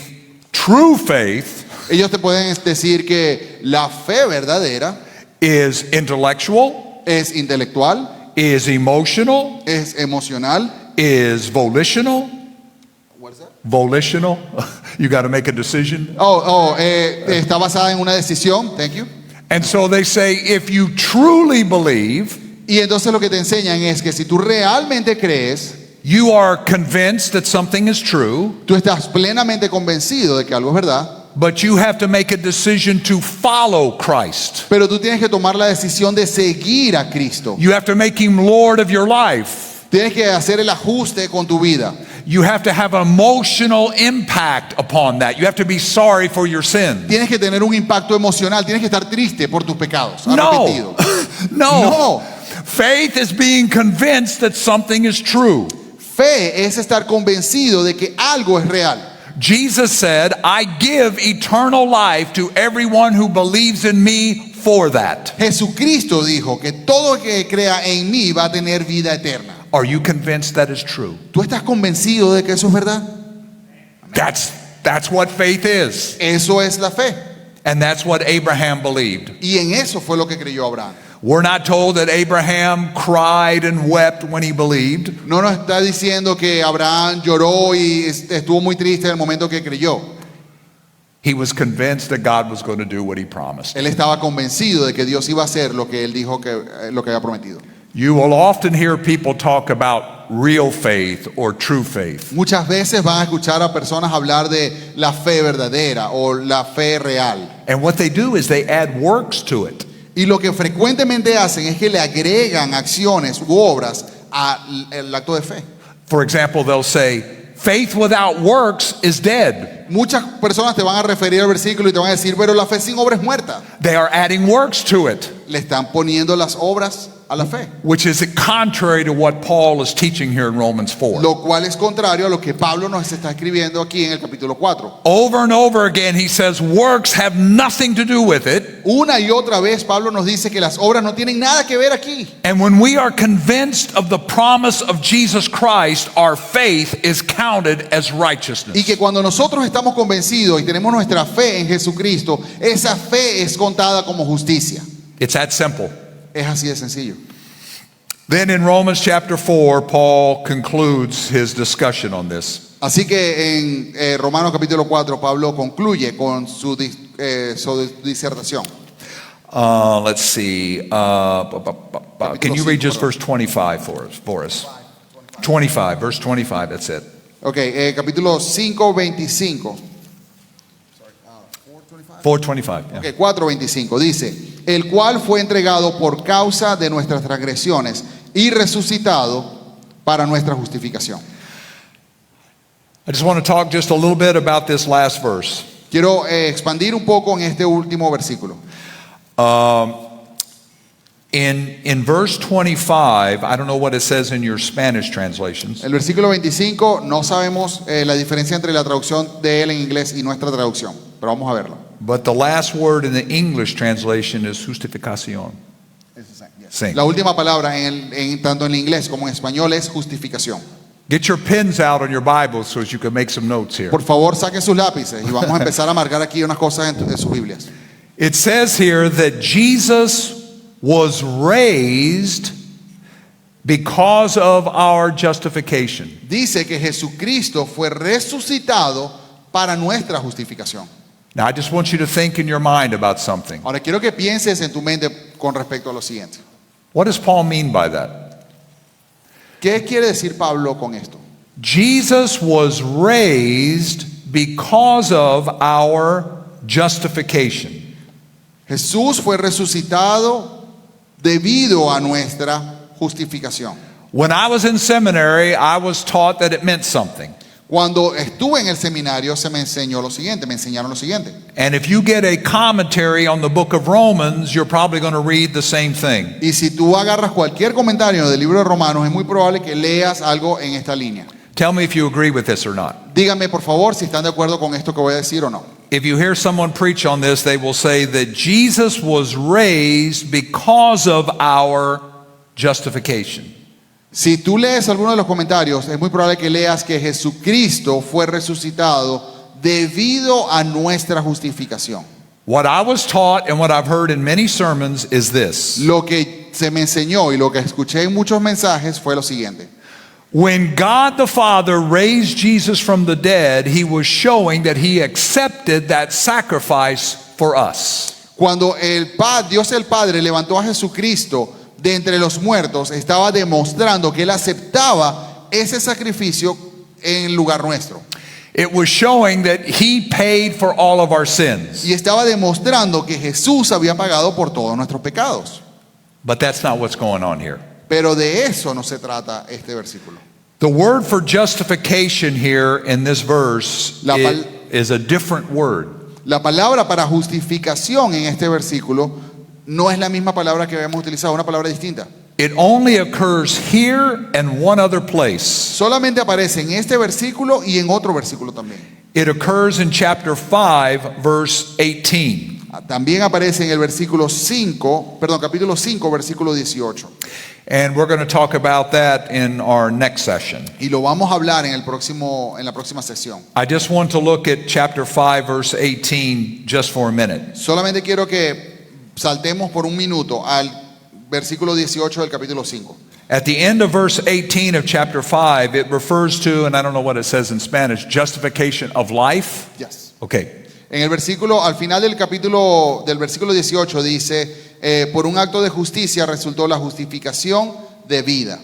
true faith Ellos te pueden decir que la fe verdadera is intellectual, es intelectual, is emotional, es emocional. is volitional. What is that? Volitional. You got to make a decision. Está basada en una decisión. Thank you. And so they say if you truly believe, Y entonces lo que te enseñan es que si tú realmente crees, you are convinced that something is true, tú estás plenamente convencido de que algo es verdad, but you have to make a decision to follow Christ. pero tú tienes que tomar la decisión de seguir a Cristo. You have to make him Lord of your life. Tienes que hacer el ajuste con tu vida. You have to have an emotional impact upon that. You have to be sorry for your sins. Tienes que tener un impacto emocional. Tienes que estar triste por tus pecados. No. Arrepentido. No. Faith is being convinced that something is true. Fe es estar convencido de que algo es real. Jesus said, I give eternal life to everyone who believes in me for that. Jesucristo dijo que todo el que crea en mí va a tener vida eterna. Are you convinced that is true? ¿Tú estás convencido de que eso es verdad? That's what faith is. Eso es la fe. And that's what Abraham believed. Y en eso fue lo que creyó Abraham. We're not told that Abraham cried and wept when he believed. No nos está diciendo que Abraham lloró y estuvo muy triste en el momento que creyó. He was convinced that God was going to do what he promised. Él estaba convencido de que Dios iba a hacer lo que él dijo lo que había prometido. You will often hear people talk about real faith or true faith. Muchas veces van a escuchar a personas hablar de la fe verdadera o la fe real. And what they do is they add works to it. Y lo que frecuentemente hacen es que le agregan acciones u obras al acto de fe. For example, they'll say, faith without works is dead. Muchas personas te van a referir al versículo y te van a decir, pero la fe sin obra es muerta. They are adding works to it, Le están poniendo las obras a la fe, which is contrary to what Paul is teaching here in Romans 4. lo cual es contrario a lo que Pablo nos está escribiendo aquí en el capítulo 4. Over and over again, he says works have nothing to do with it. Una y otra vez Pablo nos dice que las obras no tienen nada que ver aquí. And when we are convinced of the promise of Jesus Christ, our faith is counted as Y righteousness. que cuando nosotros estamos convencidos y tenemos nuestra fe en Jesucristo, esa fe es contada como justicia. It's that simple. Es así de sencillo. Then in Romans chapter 4, Paul concludes his discussion on this. Así que en Romanos capítulo 4, Pablo concluye con su disertación. Let's see. Can you read just verse 25 for us? 25, verse 25, that's it. Ok, capítulo 5, 25. 425. Yeah. Ok, 4:25 dice, el cual fue entregado por causa de nuestras transgresiones y resucitado para nuestra justificación. I just want to talk just a little bit about this last verse. Quiero expandir un poco en este último versículo. In verse 25, I don't know what it says in your Spanish translations. El versículo 25, no sabemos la diferencia entre la traducción de él en inglés y nuestra traducción, pero vamos a verlo. But the last word in the English translation is justificación. Sí. La última palabra tanto en inglés como en español es justificación. Get your pens out on your Bible so you can make some notes here. Por favor, saquen sus lápices y vamos a empezar a marcar aquí unas cosas en sus Biblias. It says here that Jesus was raised because of our justification. Dice que Jesucristo fue resucitado para nuestra justificación. Now, I just want you to think in your mind about something. Ahora quiero que pienses en tu mente con respecto a lo siguiente. What does Paul mean by that? ¿Qué quiere decir Pablo con esto? Jesus was raised because of our justification. Jesús fue resucitado debido a nuestra justificación. When I was in seminary, I was taught that it meant something. Cuando estuve en el seminario me enseñaron lo siguiente. And if you get a commentary on the book of Romans, you're probably going to read the same thing. Y si tú agarras cualquier comentario del libro de Romanos, es muy probable que leas algo en esta línea. Tell me if you agree with this or not. Díganme por favor si están de acuerdo con esto que voy a decir o no. If you hear someone preach on this, they will say that Jesus was raised because of our justification. Si tú lees alguno de los comentarios, es muy probable que leas que Jesucristo fue resucitado debido a nuestra justificación. What I was taught and what I've heard in many sermons is this. Lo que se me enseñó y lo que escuché en muchos mensajes fue lo siguiente. When God the Father raised Jesus from the dead, he was showing that he accepted that sacrifice for us. Cuando Dios el Padre levantó a Jesucristo de entre los muertos, estaba demostrando que él aceptaba ese sacrificio en lugar nuestro. It was showing that he paid for all of our sins. Y estaba demostrando que Jesús había pagado por todos nuestros pecados. But that's not what's going on here. Pero de eso no se trata este versículo. The word for justification here in this verse is a different word. La palabra para justificación en este versículo no es la misma palabra que habíamos utilizado, una palabra distinta. It only occurs here and one other place. Solamente aparece en este versículo y en otro versículo también. It occurs in chapter 5, verse 18. También aparece en el versículo 5, perdón, capítulo 5, versículo 18. And we're going to talk about that in our next session. Y lo vamos a hablar en la próxima sesión. I just want to look at chapter 5, verse 18 just for a minute. Solamente quiero que saltemos por un minuto al versículo 18 del capítulo 5. At the end of verse 18 of chapter 5, it refers to, and I don't know what it says in Spanish, justification of life. Yes. Okay. En el versículo, al final del versículo 18 dice, por un acto de justicia resultó la justificación de vida.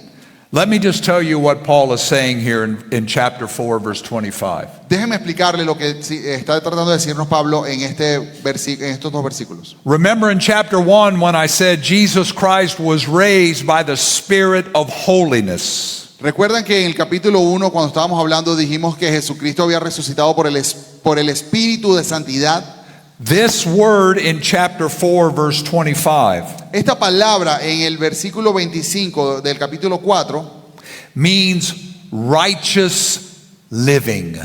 Let me just tell you what Paul is saying here in chapter 4, verse 25. Déjeme explicarle lo que está tratando de decirnos Pablo en estos dos versículos. Remember in chapter 1 when I said Jesus Christ was raised by the Spirit of holiness. Recuerdan que en el capítulo 1, cuando estábamos hablando, dijimos que Jesucristo había resucitado por el Espíritu de Santidad. This word in chapter 4, verse 25 Esta palabra en el versículo 25 del capítulo 4 means righteous living.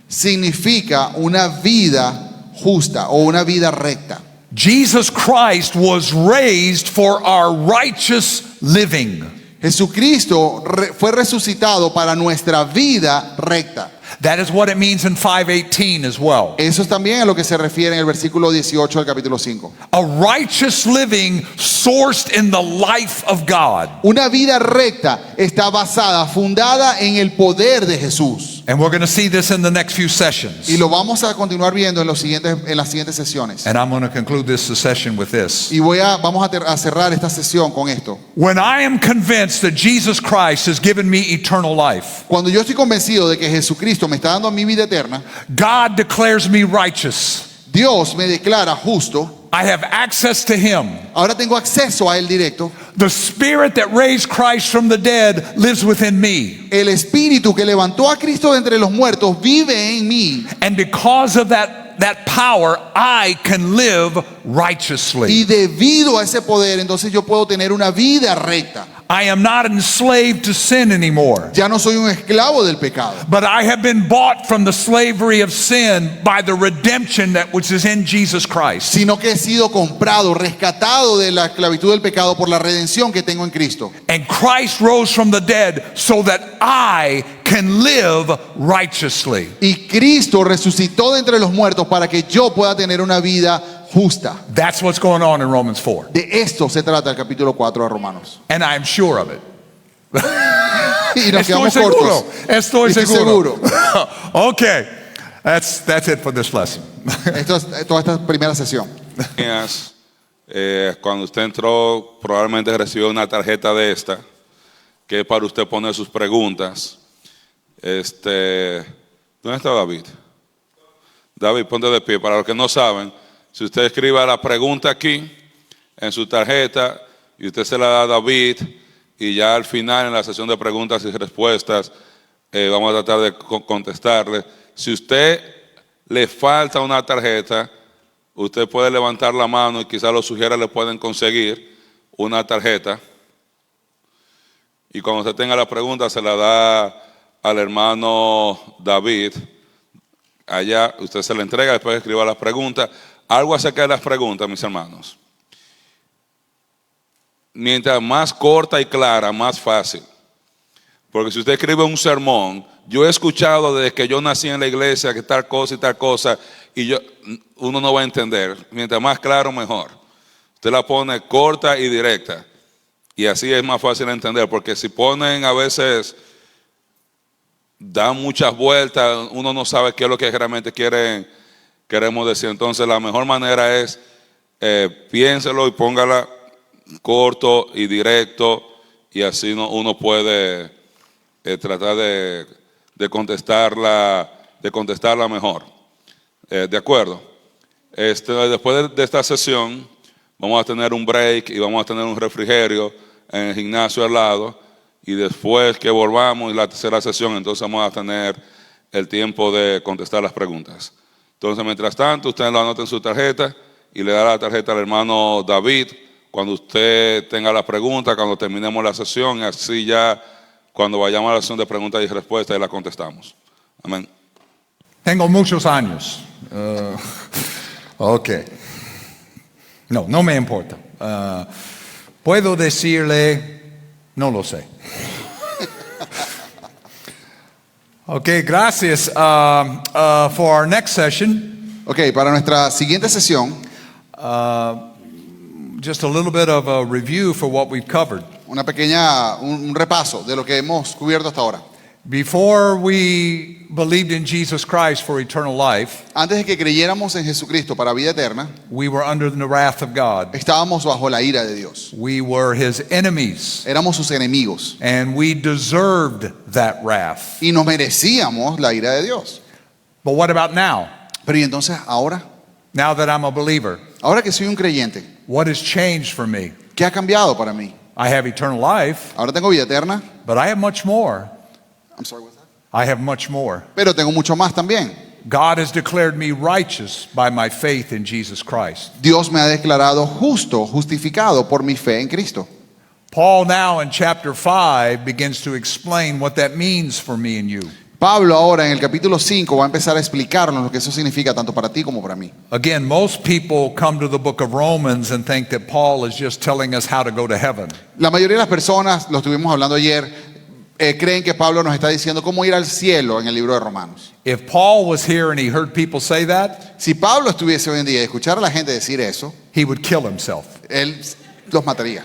significa una vida justa o una vida recta. Jesus Christ was raised for our righteous living. Jesucristo fue resucitado para nuestra vida recta. That is what it means in 5:18 as well. Eso es también a lo que se refiere en el versículo 18 del capítulo 5. A righteous living sourced in the life of God. Una vida recta está basada, fundada en el poder de Jesús. And we're going to see this in the next few sessions. Y lo vamos a continuar viendo en las siguientes sesiones. And I'm going to conclude this session with this. Y vamos a cerrar esta sesión con esto. When I am convinced that Jesus Christ has given me eternal life, Cuando yo estoy convencido de que Jesucristo me está dando mi vida eterna, God declares me righteous. Dios me declara justo. I have access to Him. Ahora tengo acceso a Él directo. The Spirit that raised Christ from the dead lives within me. El Espíritu que levantó a Cristo de entre los muertos vive en mí. And because of that power, I can live righteously. Y debido a ese poder, entonces yo puedo tener una vida recta. I am not enslaved to sin anymore. Ya no soy un esclavo del pecado, But I have been bought from the slavery of sin by the redemption that which is in Jesus Christ. sino que he sido comprado, rescatado de la esclavitud del pecado por la redención que tengo en Cristo. And Christ rose from the dead so that I can live righteously. Y Cristo resucitó de entre los muertos para que yo pueda tener una vida justa. That's what's going on in Romans 4. De esto se trata el capítulo 4 de Romanos. And I'm sure of it. Y nos Estoy quedamos seguro. cortos. Estoy Estoy seguro. seguro. Okay. That's it for this lesson. Esto es toda esta primera sesión. Cuando usted entró, probablemente recibió una tarjeta de esta, que es para usted poner sus preguntas. ¿Dónde está David? David, ponte de pie. Para los que no saben, si usted escribe la pregunta aquí, en su tarjeta, y usted se la da a David, y ya al final, en la sesión de preguntas y respuestas, vamos a tratar de contestarle. Si usted le falta una tarjeta, usted puede levantar la mano y quizás los sugieres le pueden conseguir una tarjeta. Y cuando usted tenga la pregunta, se la da al hermano David. Allá usted se la entrega, después escriba las preguntas. Algo acerca de las preguntas, mis hermanos. Mientras más corta y clara, más fácil. Porque si usted escribe un sermón, yo he escuchado desde que yo nací en la iglesia que tal cosa y tal cosa, y uno no va a entender. Mientras más claro, mejor. Usted la pone corta y directa. Y así es más fácil entender, porque si ponen a veces, dan muchas vueltas, uno no sabe qué es lo que realmente queremos decir. Entonces la mejor manera es, piénselo y póngala corto y directo, y así uno puede tratar de contestarla mejor. ¿De acuerdo? Después de esta sesión vamos a tener un break y vamos a tener un refrigerio en el gimnasio al lado, y después que volvamos y la tercera sesión, entonces vamos a tener el tiempo de contestar las preguntas. Entonces, mientras tanto, usted lo anota en su tarjeta y le da la tarjeta al hermano David cuando usted tenga la pregunta, cuando terminemos la sesión, y así ya cuando vayamos a la sesión de preguntas y respuestas, la contestamos. Amén. Tengo muchos años. Ok. No me importa. Puedo decirle, no lo sé. Okay, gracias. For our next session, Ok, para nuestra siguiente sesión, just a little bit of a review for what we've covered. un repaso de lo que hemos cubierto hasta ahora. Before we believed in Jesus Christ for eternal life, Antes de que creyéramos en Jesucristo para vida eterna, we were under the wrath of God. estábamos bajo la ira de Dios. We were his enemies, Éramos sus enemigos and we deserved that wrath. y nos merecíamos la ira de Dios. But what about now? Pero y entonces ahora, Now that I'm a believer, ahora que soy un creyente, what has changed for me? ¿qué ha cambiado para mí? I have eternal life, Ahora tengo vida eterna. but I have much more. I'm sorry, what's that? I have much more. Pero tengo mucho más también. God has declared me righteous by my faith in Jesus Christ. Dios me ha declarado justo, justificado por mi fe en Cristo. Paul now in chapter 5 begins to explain what that means for me and you. Pablo ahora en el capítulo 5 va a empezar a explicarnos lo que eso significa tanto para ti como para mí. Again, most people come to the book of Romans and think that Paul is just telling us how to go to heaven. La mayoría de las personas, lo estuvimos hablando ayer, creen que Pablo nos está diciendo cómo ir al cielo en el libro de Romanos. If Paul was here and he heard people say that, Si Pablo estuviese hoy en día y escuchara a la gente decir eso, he would kill himself. él los mataría.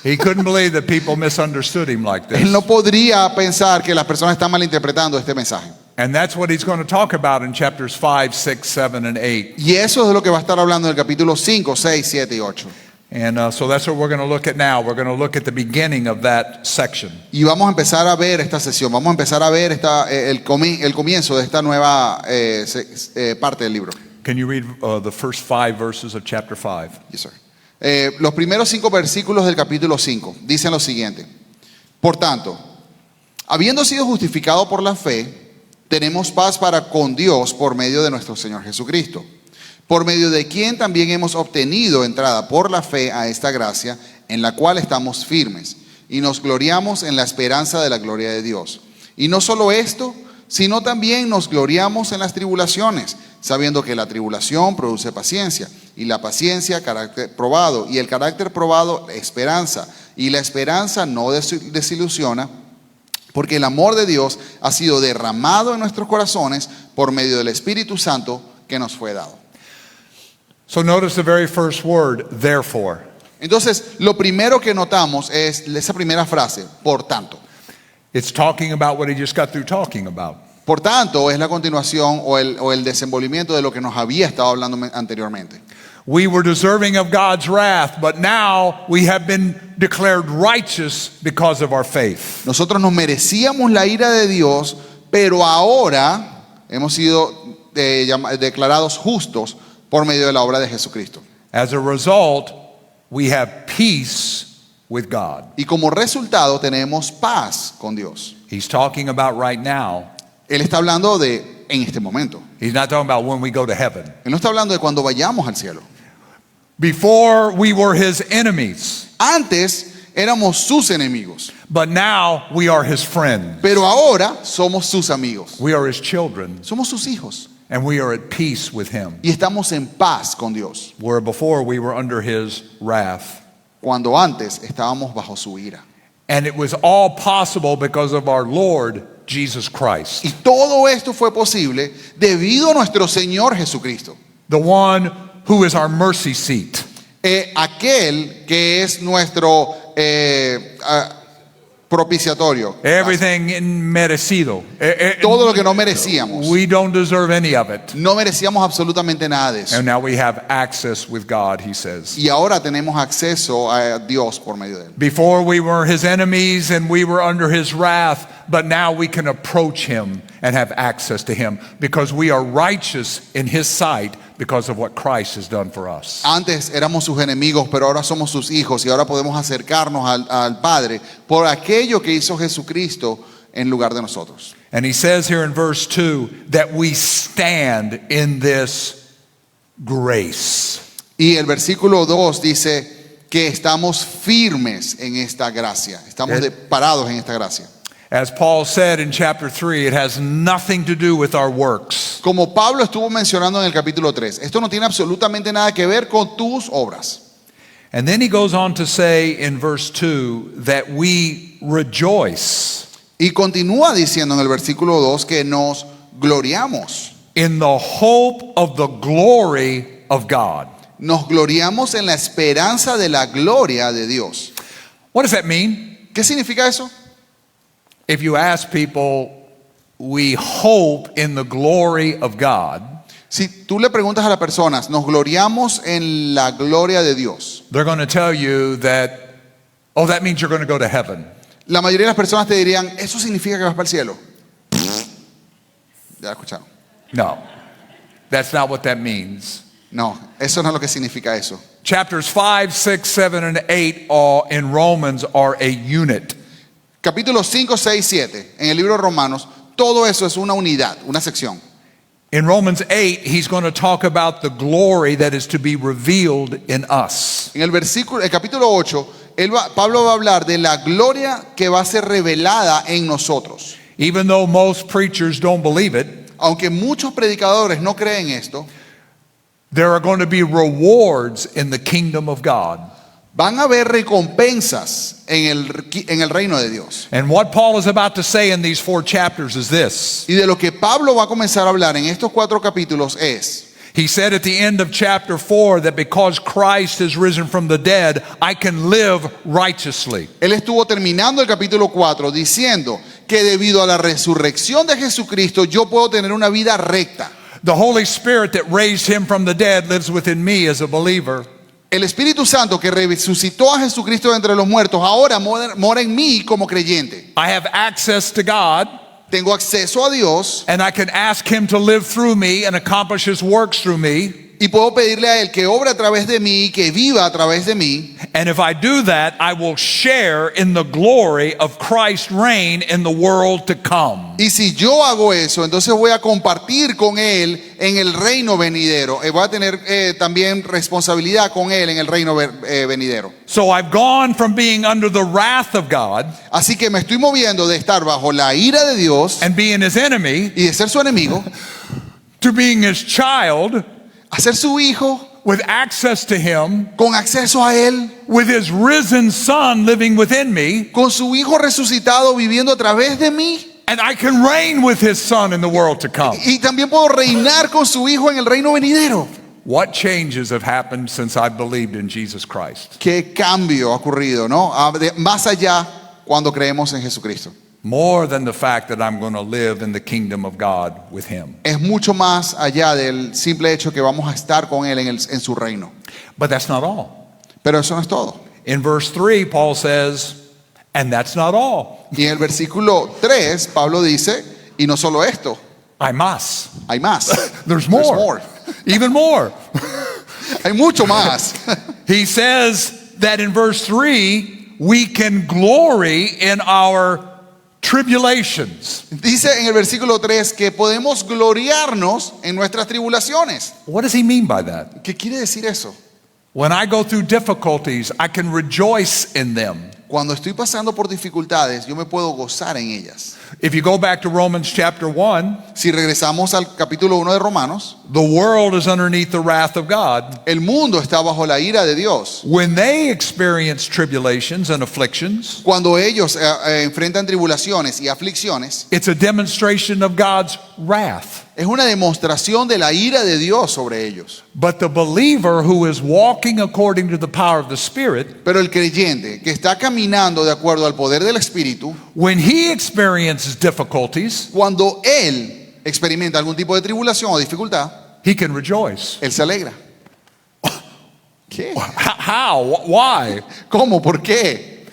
He couldn't believe that people misunderstood him like Él this. no podría pensar que las personas están malinterpretando este mensaje. And that's what he's going to talk about in chapters 5, 6, 7, and 8. Y eso es de lo que va a estar hablando en el capítulo 5, 6, 7 y 8. And so that's what we're going to look at now. We're going to look at the beginning of that section. Y vamos a empezar a ver esta sesión, vamos a empezar a ver el comienzo de esta nueva parte del libro. Can you read the first 5 verses of chapter 5? Yes, sir. Los primeros 5 versículos del capítulo 5 dicen lo siguiente: Por tanto, habiendo sido justificado por la fe, tenemos paz para con Dios por medio de nuestro Señor Jesucristo, por medio de quien también hemos obtenido entrada por la fe a esta gracia, en la cual estamos firmes, y nos gloriamos en la esperanza de la gloria de Dios. Y no solo esto, sino también nos gloriamos en las tribulaciones, sabiendo que la tribulación produce paciencia, y la paciencia carácter probado, y el carácter probado esperanza, y la esperanza no desilusiona, porque el amor de Dios ha sido derramado en nuestros corazones por medio del Espíritu Santo que nos fue dado. So notice the very first word, therefore. Entonces, lo primero que notamos es esa primera frase, por tanto. It's talking about what he just got through talking about. Por tanto, es la continuación o el desenvolvimiento de lo que nos había estado hablando anteriormente. We were deserving of God's wrath, but now we have been declared righteous because of our faith. Nosotros nos merecíamos la ira de Dios, pero ahora hemos sido declarados justos por medio de la obra de Jesucristo. As a result, we have peace with God. Y como resultado tenemos paz con Dios. He's talking about right now. Él está hablando de en este momento. He's not talking about when we go to heaven. Él no está hablando de cuando vayamos al cielo. Before we were his enemies, Antes éramos sus enemigos, but now we are his friends. pero ahora somos sus amigos. We are his children, Somos sus hijos and we are at peace with him. y estamos en paz con Dios, Where before we were under his wrath. cuando antes estábamos bajo su ira. And it was all possible because of our Lord Jesus Christ, Y todo esto fue posible debido a nuestro Señor Jesucristo, the one who is our mercy seat. aquel que es nuestro propiciatorio. Everything merecido. Todo lo que no merecíamos. We don't deserve any of it. No merecíamos absolutamente nada de eso. And now we have access with God, he says. Y ahora tenemos acceso a Dios por medio de él. Before we were his enemies and we were under his wrath, but now we can approach him and have access to him because we are righteous in his sight because of what Christ has done for us. Antes éramos sus enemigos, pero ahora somos sus hijos y ahora podemos acercarnos al Padre por aquello que hizo Jesucristo en lugar de nosotros. And he says here in verse 2 that we stand in this grace. Y el versículo 2 dice que estamos firmes en esta gracia, estamos parados en esta gracia. As Paul said in chapter 3, it has nothing to do with our works. Como Pablo estuvo mencionando en el capítulo 3, esto no tiene absolutamente nada que ver con tus obras. And then he goes on to say in verse 2 that we rejoice Y continúa diciendo en el versículo 2 que nos gloriamos. in the hope of the glory of God. Nos gloriamos en la esperanza de la gloria de Dios. What does that mean? ¿Qué significa eso? If you ask people, we hope in the glory of God, Si tú le preguntas a las personas, nos gloriamos en la gloria de Dios, they're going to tell you that, oh, that means you're going to go to heaven. la mayoría de las personas te dirían, eso significa que vas para el cielo. Ya escucharon. No, that's not what that means. No, eso no es lo que significa eso. Chapters 5, 6, 7, and 8 in Romans are a unit. Capítulos 5, 6, 7, en el libro de Romanos, todo eso es una unidad, una sección. In Romans 8, he's going to talk about the glory that is to be revealed in us. En el capítulo 8, Pablo va a hablar de la gloria que va a ser revelada en nosotros. Even though most preachers don't believe it, Aunque muchos predicadores no creen esto, there are going to be rewards in the kingdom of God. van a haber recompensas en el reino de Dios. And what Paul is about to say in these 4 chapters is this. Y de lo que Pablo va a comenzar a hablar en estos 4 capítulos es, He said at the end of chapter 4 that because Christ has risen from the dead, I can live righteously. él estuvo terminando el capítulo 4 diciendo que debido a la resurrección de Jesucristo yo puedo tener una vida recta. The Holy Spirit that raised him from the dead lives within me as a believer. El Espíritu Santo que resucitó a Jesucristo de entre los muertos ahora mora en mí como creyente. I have access to God, Tengo acceso a Dios and I can ask him to live through me and accomplish his works through me. y puedo pedirle a Él que obre a través de mí, que viva a través de mí. And if I do that, I will share in the glory of Christ's reign in the world to come. Y si yo hago eso, entonces voy a compartir con Él en el reino venidero. Voy a tener también responsabilidad con Él en el reino venidero. So I've gone from being under the wrath of God Así que me estoy moviendo de estar bajo la ira de Dios and being his enemy y de ser su enemigo to being his child a ser su hijo with access to him, con acceso a Él, with his risen son living within me, con su hijo resucitado viviendo a través de mí. and I can reign with his son in the world to come. Y también puedo reinar con su hijo en el reino venidero. What changes have happened since I believed in Jesus Christ? Qué cambio ha ocurrido, ¿no? Más allá cuando creemos en Jesucristo. More than the fact that I'm going to live in the kingdom of God with him. Es mucho más allá del simple hecho que vamos a estar con Él en su reino. But that's not all. Pero eso no es todo. In verse 3, Paul says, and that's not all. Y en el versículo 3, Pablo dice, y no solo esto, I must. hay más. There's more. Even more. Hay mucho más. He says that in verse 3, we can glory in our tribulations. Dice en el versículo 3 que podemos gloriarnos en nuestras tribulaciones. What does he mean by that? ¿Qué quiere decir eso? When I go through difficulties, I can rejoice in them. Cuando estoy pasando por dificultades, yo me puedo gozar en ellas. If you go back to Romans chapter 1, Si regresamos al capítulo 1 de Romanos, the world is underneath the wrath of God. el mundo está bajo la ira de Dios. When they experience tribulations and afflictions, Cuando ellos enfrentan tribulaciones y aflicciones, it's a demonstration of God's wrath. es una demostración de la ira de Dios sobre ellos. But the believer who is walking according to the power of the Spirit, Pero el creyente que está caminando de acuerdo al poder del Espíritu, when he experiences difficulties, cuando él experimenta algún tipo de tribulación o dificultad, he can rejoice. él se alegra. ¿Qué? How? Why? ¿Cómo? ¿Por qué?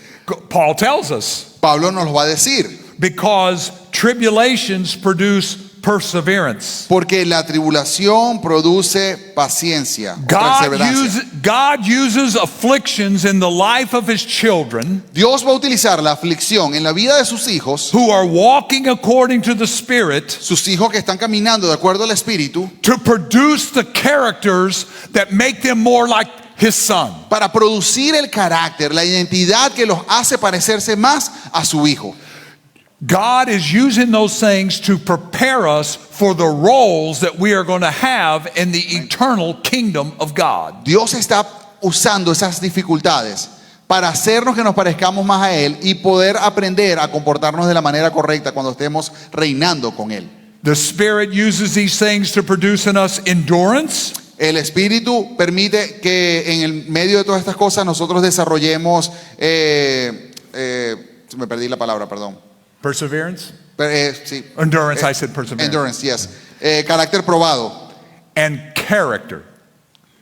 Paul tells us, Pablo nos lo va a decir. because tribulations produce perseverance. Porque la tribulación produce paciencia o perseverancia. God uses afflictions in the life of his children Dios va a utilizar la aflicción en la vida de sus hijos, who are walking according to the Spirit, sus hijos que están caminando de acuerdo al Espíritu, to produce the characters that make them more like his son. para producir el carácter, la identidad que los hace parecerse más a su hijo. God is using those things to prepare us for the roles that we are going to have in the eternal kingdom of God. Dios está usando esas dificultades para hacernos que nos parezcamos más a Él y poder aprender a comportarnos de la manera correcta cuando estemos reinando con Él. The Spirit uses these things to produce in us endurance, El Espíritu permite que en el medio de todas estas cosas nosotros desarrollemos, me perdí la palabra, perdón. perseverance, Sí. endurance, I said perseverance, Endurance, yes. Carácter probado. and character.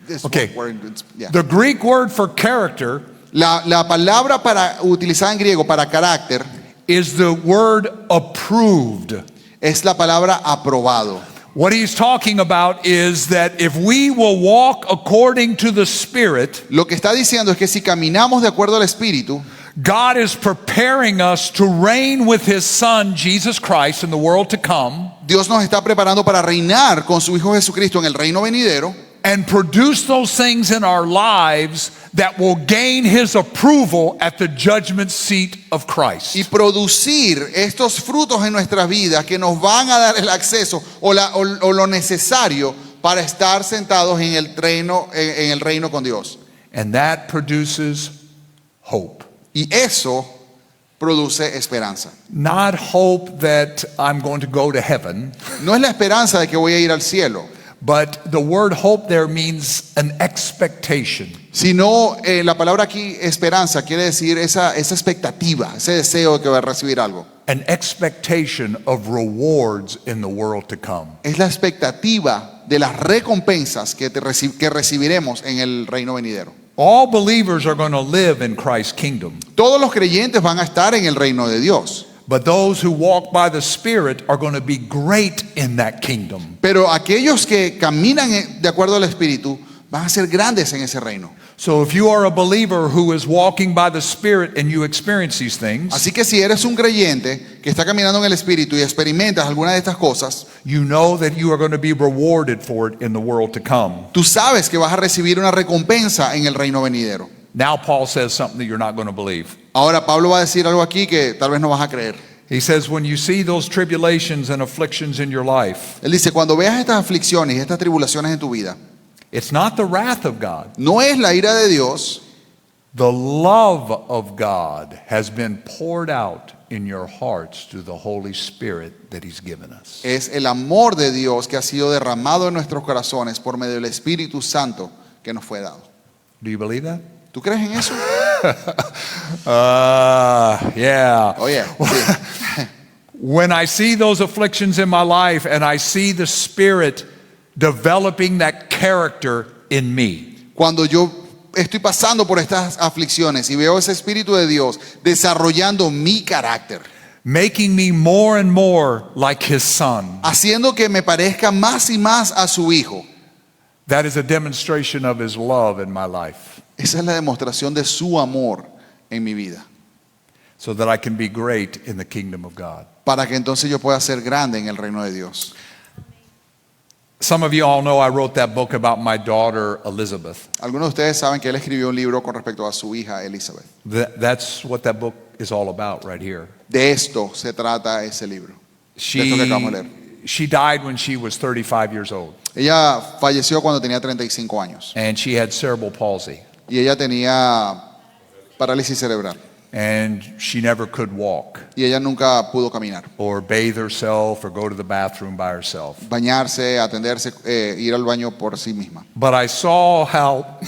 This Okay. word, yeah. The Greek word for character La palabra para utilizada en griego para carácter is the word approved. es la palabra aprobado. What he's talking about is that if we will walk according to the Spirit, Lo que está diciendo es que si caminamos de acuerdo al Espíritu, God is preparing us to reign with his Son, Jesus Christ, in the world to come, Dios nos está preparando para reinar con su Hijo Jesucristo en el reino venidero and produce those things in our lives that will gain his approval at the judgment seat of Christ. y producir estos frutos en nuestras vidas que nos van a dar el acceso o lo necesario para estar sentados en el reino con Dios. And that produces hope. Y eso produce esperanza. Not hope that I'm going to go to heaven, No es la esperanza de que voy a ir al cielo, but the word hope there means an expectation. sino la palabra aquí esperanza quiere decir esa expectativa, ese deseo de que va a recibir algo. An expectation of rewards in the world to come. Es la expectativa de las recompensas que recibiremos en el reino venidero. All believers are going to live in Christ's kingdom, Todos los creyentes van a estar en el reino de Dios, but those who walk by the Spirit are going to be great in that kingdom. pero aquellos que caminan de acuerdo al Espíritu van a ser grandes en ese reino. So if you are a believer who is walking by the Spirit and you experience these things, Así que si eres un creyente que está caminando en el Espíritu y experimentas alguna de estas cosas, you know that you are going to be rewarded for it in the world to come. tú sabes que vas a recibir una recompensa en el reino venidero. Now Paul says something that you're not going to believe. Ahora Pablo va a decir algo aquí que tal vez no vas a creer. He says, when you see those tribulations and afflictions in your life, Él dice, cuando veas estas aflicciones y estas tribulaciones en tu vida, it's not the wrath of God. no es la ira de Dios, The love of God has been poured out in your hearts through the Holy Spirit that he's given us. es el amor de Dios que ha sido derramado en nuestros corazones por medio del Espíritu Santo que nos fue dado. Do you believe that? ¿Tú crees en eso? Yeah. Oh, yeah. Sí. When I see those afflictions in my life and I see the Spirit developing that character in me, Cuando yo estoy pasando por estas aflicciones y veo ese Espíritu de Dios desarrollando mi carácter, making me more and more like his Son, haciendo que me parezca más y más a su Hijo, that is a demonstration of his love in my life, esa es la demostración de su amor en mi vida, so that I can be great in the kingdom of God. para que entonces yo pueda ser grande en el reino de Dios. Some of you all know I wrote that book about my daughter Elizabeth. Algunos de ustedes saben que él escribió un libro con respecto a su hija Elizabeth. That's what that book is all about right here. De esto se trata ese libro. De esto que acabamos de leer. She died when she was 35 years old, Ella falleció cuando tenía 35 años and she had cerebral palsy, y ella tenía parálisis cerebral and she never could walk y ella nunca pudo caminar, or bathe herself or go to the bathroom by herself. bañarse, atenderse, ir al baño por sí misma. But I saw how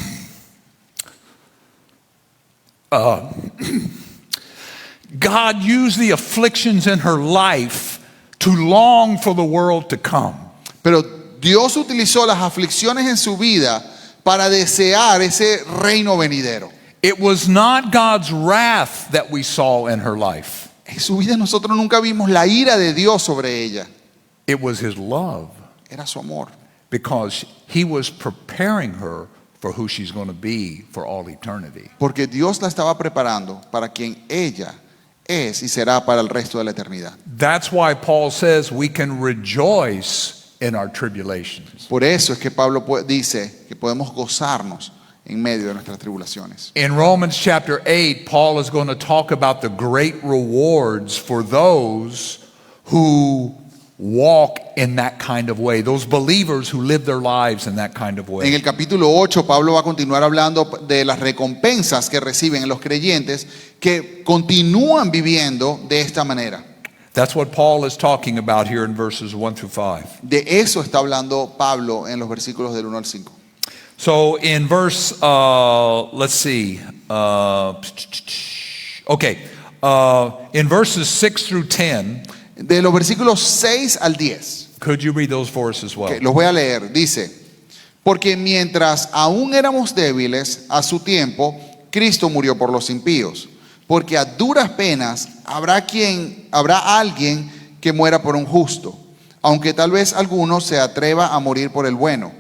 God used the afflictions in her life to long for the world to come. Pero Dios utilizó las aflicciones en su vida para desear ese reino venidero. It was not God's wrath that we saw in her life. En su vida nosotros nunca vimos la ira de Dios sobre ella. It was his love, Era su amor. because he was preparing her for who she's going to be for all eternity. Porque Dios la estaba preparando para quien ella es y será para el resto de la eternidad. That's why Paul says we can rejoice in our tribulations. Por eso es que Pablo dice que podemos gozarnos en medio de nuestras tribulaciones. In Romans chapter 8, Paul is going to talk about the great rewards for those who walk in that kind of way, those believers who live their lives in that kind of En way. el capítulo 8, Pablo va a continuar hablando de las recompensas que reciben los creyentes que continúan viviendo de esta manera. That's what Paul is talking about here in verses 1 through 5. De eso está hablando Pablo en los versículos del 1 al 5. So in verse, let's see, in verses 6 through 10, De los versículos 6 al 10. could you read those for us as well? Ok, los voy a leer. Dice, porque mientras aún éramos débiles, a su tiempo, Cristo murió por los impíos. Porque a duras penas habrá alguien que muera por un justo, aunque tal vez alguno se atreva a morir por el bueno.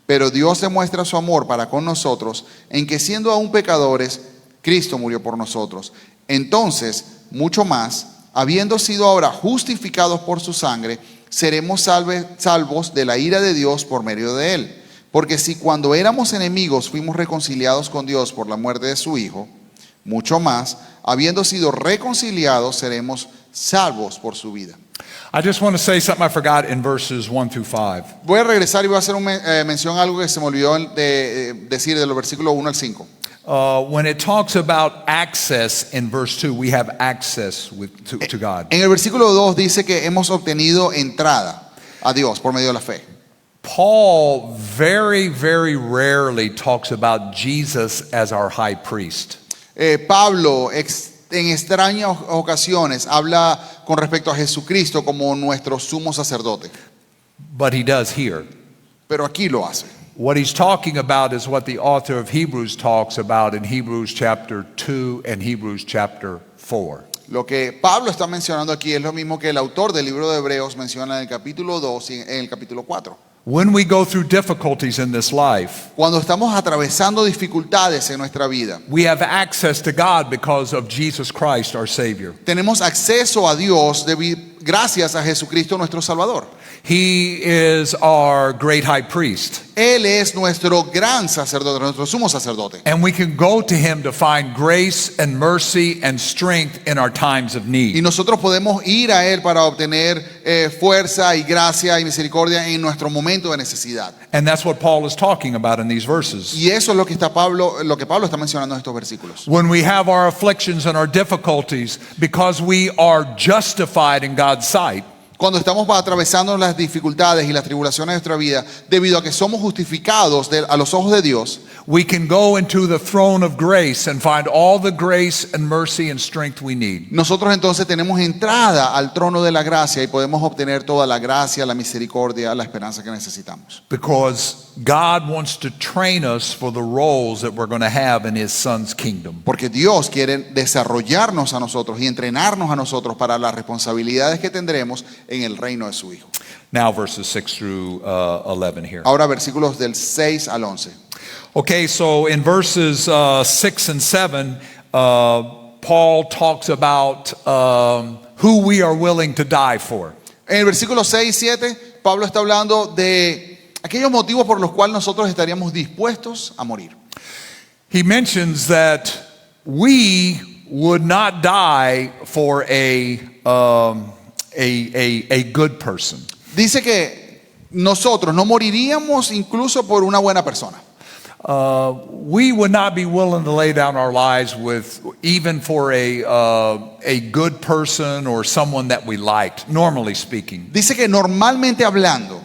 Pero Dios demuestra su amor para con nosotros en que siendo aún pecadores, Cristo murió por nosotros. Entonces, mucho más, habiendo sido ahora justificados por su sangre, seremos salvos de la ira de Dios por medio de él. Porque si cuando éramos enemigos fuimos reconciliados con Dios por la muerte de su Hijo, mucho más, habiendo sido reconciliados, seremos salvos por su vida. I just want to say something I forgot in verses 1 through 5. Voy a regresar y voy a hacer mención a algo que se me olvidó decir de los versículos 1 al 5. When it talks about access in verse 2, we have access to God. En el versículo 2 dice que hemos obtenido entrada a Dios por medio de la fe. Paul very, very rarely talks about Jesus as our high priest. Pablo en extrañas ocasiones habla con respecto a Jesucristo como nuestro sumo sacerdote, But he does here. pero aquí lo hace. What he's talking about is what the author of Hebrews talks about in Hebrews chapter 2 and Hebrews chapter 4. Lo que Pablo está mencionando aquí es lo mismo que el autor del libro de Hebreos menciona en el capítulo 2 y en el capítulo 4. When we go through difficulties in this life, Cuando estamos atravesando dificultades en nuestra vida, we have access to God because of Jesus Christ, our Savior. tenemos acceso a Dios gracias a Jesucristo nuestro Salvador. He is our great high priest. Él es nuestro gran sacerdote, nuestro sumo sacerdote. And we can go to him to find grace and mercy and strength in our times of Y need. nosotros podemos ir a Él para obtener fuerza y gracia y misericordia en nuestro momento de necesidad. And that's what Paul is talking about in these verses. Y eso es lo que Pablo está mencionando en estos versículos. When we have our afflictions and our difficulties, because we are justified in God's sight, Cuando estamos atravesando las dificultades y las tribulaciones de nuestra vida, debido a que somos justificados a los ojos de Dios, we can go into the throne of grace and find all the grace and mercy and strength we need. nosotros entonces tenemos entrada al trono de la gracia y podemos obtener toda la gracia, la misericordia, la esperanza que necesitamos. Because God wants to train us for the roles that we're going to have in His Son's kingdom. Porque Dios quiere desarrollarnos a nosotros y entrenarnos a nosotros para las responsabilidades que tendremos en el reino de su Hijo. Now verses 6 through 11 here. Ahora versículos del 6 al 11. Okay, so in verses 6 and 7, Paul talks about who we are willing to die for. En el versículo 6 y 7, Pablo está hablando de aquellos motivos por los cuales nosotros estaríamos dispuestos a morir. He mentions that we would not die for a good person. Dice que nosotros no moriríamos incluso por una buena persona. We would not be willing to lay down our lives even for a good person or someone that we liked, normally speaking. Dice que normalmente hablando,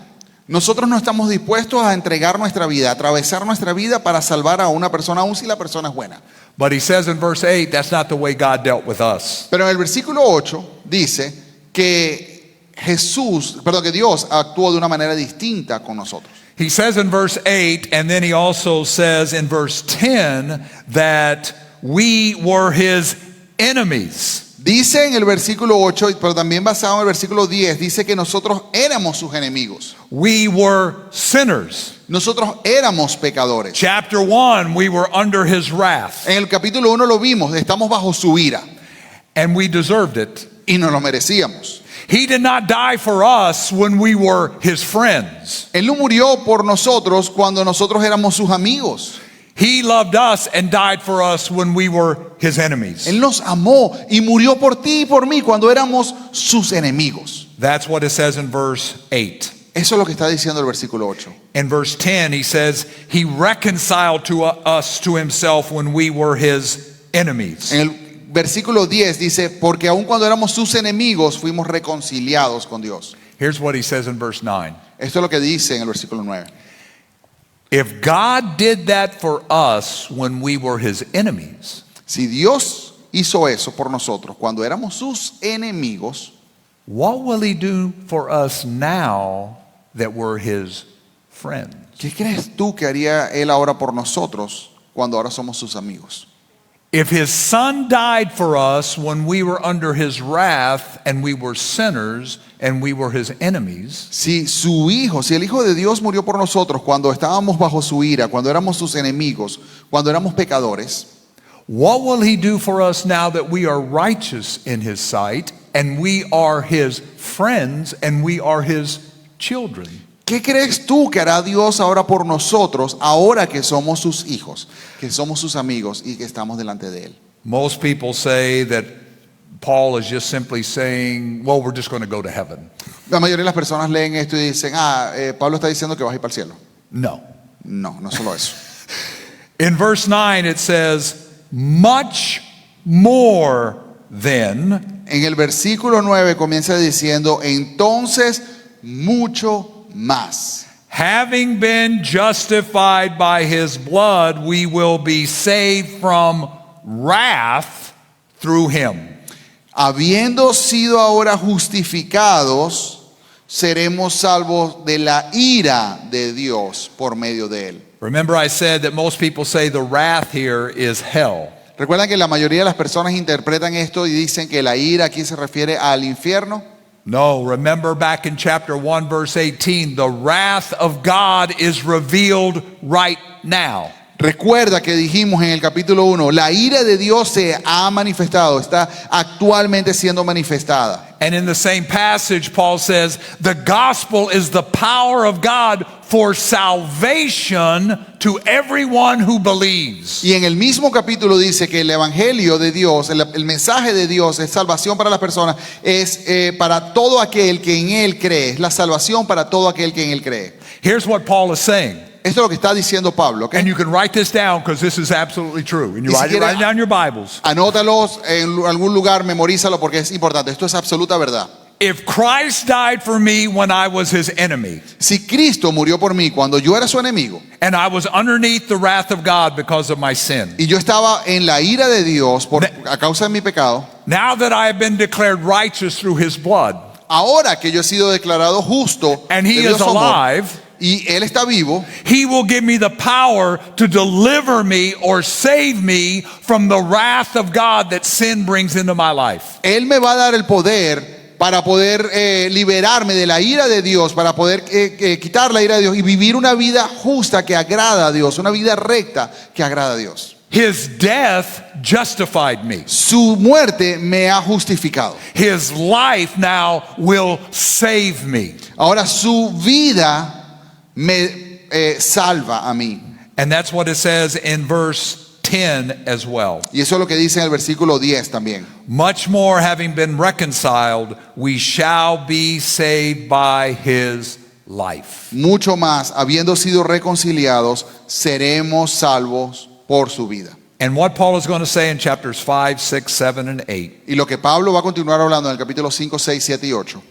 nosotros no estamos dispuestos a entregar nuestra vida, a atravesar nuestra vida para salvar a una persona, aun si la persona es buena. But he says in verse 8, that's not the way God dealt with us. Pero en el versículo 8 dice que que Dios actuó de una manera distinta con nosotros. He says in verse 8, and then he also says in verse 10 that we were his enemies. Dice en el versículo 8, pero también basado en el versículo 10, dice que nosotros éramos sus enemigos. We were sinners. Nosotros éramos pecadores. Chapter 1, we were under his wrath, En el capítulo 1 lo vimos, estamos bajo su ira and we deserved it. y nos lo merecíamos. He did not die for us when we were his friends. Él no murió por nosotros cuando nosotros éramos sus amigos. He loved us and died for us when we were his enemies. Él nos amó y murió por ti y por mí cuando éramos sus enemigos. That's what it says in verse 8. Eso es lo que está diciendo el versículo 8. In verse 10, he says, he reconciled to us to himself when we were his enemies. En el versículo 10 dice, porque aun cuando éramos sus enemigos, fuimos reconciliados con Dios. Here's what he says in verse 9. Esto es lo que dice en el versículo 9. If God did that for us when we were his enemies, Si Dios hizo eso por nosotros cuando éramos sus enemigos, what will he do for us now that we're his friends? ¿qué crees tú que haría Él ahora por nosotros cuando ahora somos sus amigos? If his son died for us when we were under his wrath and we were sinners and we were his enemies, Si el Hijo de Dios murió por nosotros cuando estábamos bajo su ira, cuando éramos sus enemigos, cuando éramos pecadores, what will he do for us now that we are righteous in his sight and we are his friends and we are his children? ¿qué crees tú que hará Dios ahora por nosotros, ahora que somos sus hijos, que somos sus amigos y que estamos delante de Él? Most people say that Paul is just simply saying, well, we're just going to go to heaven. La mayoría de las personas leen esto y dicen, Pablo está diciendo que vas a ir para el cielo. No. No, no solo eso. In verse 9 it says, much more then, En el versículo 9 comienza diciendo, entonces mucho más. having been justified by his blood, we will be saved from wrath through him. Habiendo sido ahora justificados, seremos salvos de la ira de Dios por medio de Él. Remember I said that most people say the wrath here is hell. ¿Recuerdan que la mayoría de las personas interpretan esto y dicen que la ira aquí se refiere al infierno? No, remember back in chapter 1 verse 18, the wrath of God is revealed right now. Recuerda que dijimos en el capítulo 1, la ira de Dios se ha manifestado, está actualmente siendo manifestada. And in the same passage, Paul says, the gospel is the power of God for salvation to everyone who believes. Y en el mismo capítulo dice que el evangelio de Dios, el mensaje de Dios es salvación para las personas, es para todo aquel que en Él cree, es la salvación para todo aquel que en Él cree. Here's what Paul is saying. Esto es lo que está diciendo Pablo, ¿ok? And you can write this down because this is absolutely true. And you Y si write it quiere- right down in your Bibles. Anótalos en algún lugar, memorízalo porque es importante. Esto es absoluta verdad. If Christ died for me when I was his enemy, Si Cristo murió por mí cuando yo era su enemigo and I was underneath the wrath of God because of my sin, y yo estaba en la ira de Dios a causa de mi pecado, now that I have been declared righteous through his blood, ahora que yo he sido declarado justo and de he Dios is su amor, alive, y Él está vivo, he will give me the power to deliver me or save me from the wrath of God that sin brings into my life. Él me va a dar el poder para poder liberarme de la ira de Dios, para poder quitar la ira de Dios y vivir una vida justa que agrada a Dios, una vida recta que agrada a Dios. His death justified me. Su muerte me ha justificado. His life now will save me. Ahora su vida me salva a mí. And that's what it says in verse 10 as well. Y eso es lo que dice en el versículo 10 también. Much more, having been reconciled, we shall be saved by his life. Mucho más, habiendo sido reconciliados, seremos salvos por su vida. And what Paul is going to say in chapters 5, 6, 7, and 8, Y lo que Pablo va a continuar hablando en el capítulo 5, 6, 7 y 8.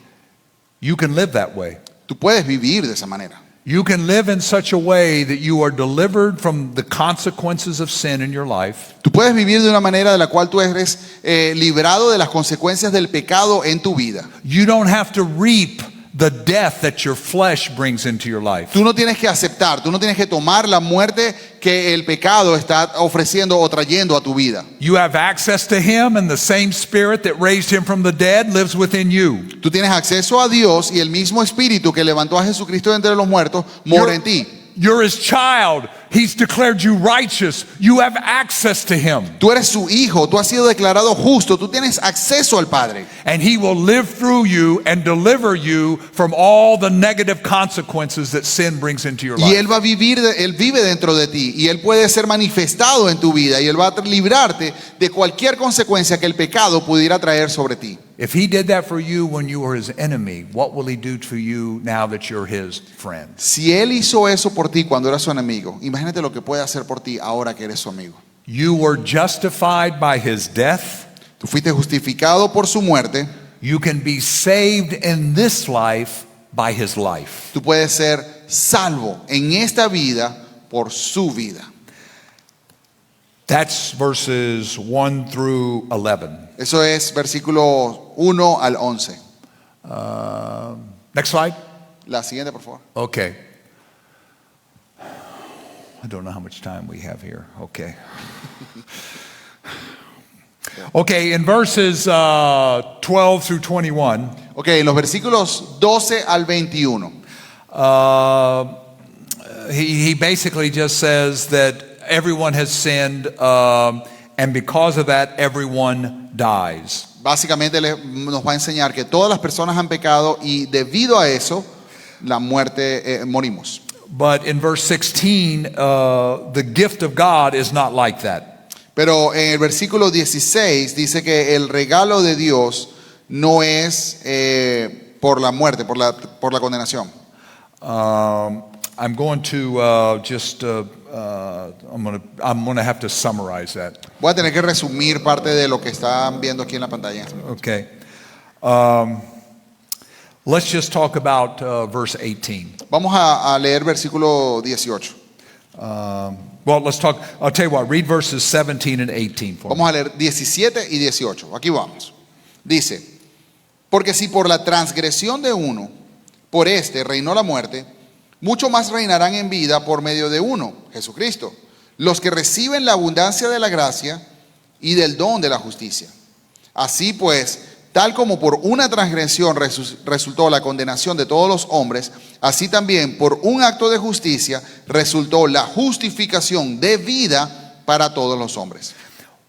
you can live that way. Tú puedes vivir de esa manera. You can live in such a way that you are delivered from the consequences of sin in your life. Tú puedes vivir de una manera de la cual tú eres librado de las consecuencias del pecado en tu vida. You don't have to reap the death that your flesh brings into your life. Tú no tienes que aceptar, tú no tienes que tomar la muerte que el pecado está ofreciendo o trayendo a tu vida. You have access to him, and the same spirit that raised him from the dead lives within you. Tú tienes acceso a Dios y el mismo espíritu que levantó a Jesucristo de entre los muertos mora en ti. You're his child. He's declared you righteous. You have access to him. Tú eres su hijo, tú has sido declarado justo, tú tienes acceso al Padre. And he will live through you and deliver you from all the negative consequences that sin brings into your Y life. Él va a vivir, Él vive dentro de ti y Él puede ser manifestado en tu vida y Él va a librarte de cualquier consecuencia que el pecado pudiera traer sobre ti. If he did that for you when you were his enemy, what will he do to you now that you're his friend? Si Él hizo eso por ti cuando eras su enemigo, imagínate lo que puede hacer por ti ahora que eres su amigo. You were justified by his death. Tú fuiste justificado por su muerte, You can be saved in this life by his life. tú puedes ser salvo en esta vida por su vida. That's verses 1 through 11. Eso es versículo 1 al 11. Next slide. La siguiente, por favor. Okay. I don't know how much time we have here. Okay. Okay, in verses 12 through 21, Ok, en los versículos 12 al 21. he basically just says that everyone has sinned, and because of that, everyone dies. Básicamente nos va a enseñar que todas las personas han pecado y debido a eso, la muerte, morimos. But in verse 16, the gift of God is not like that. Pero en el versículo 16 dice que el regalo de Dios no es por la muerte, por la condenación. I'm going to I'm going to have to summarize that. Voy a tener que resumir parte de lo que están viendo aquí en la pantalla. Okay. Let's just talk about verse 18. Vamos a leer versículo 18. Well, I'll tell you what, read verses 17 and 18 for me. Vamos a leer 17 y 18. Aquí vamos. Dice, porque si por la transgresión de uno, por este reinó la muerte, mucho más reinarán en vida por medio de uno, Jesucristo, los que reciben la abundancia de la gracia y del don de la justicia. Así pues, tal como por una transgresión resultó la condenación de todos los hombres, así también por un acto de justicia resultó la justificación de vida para todos los hombres.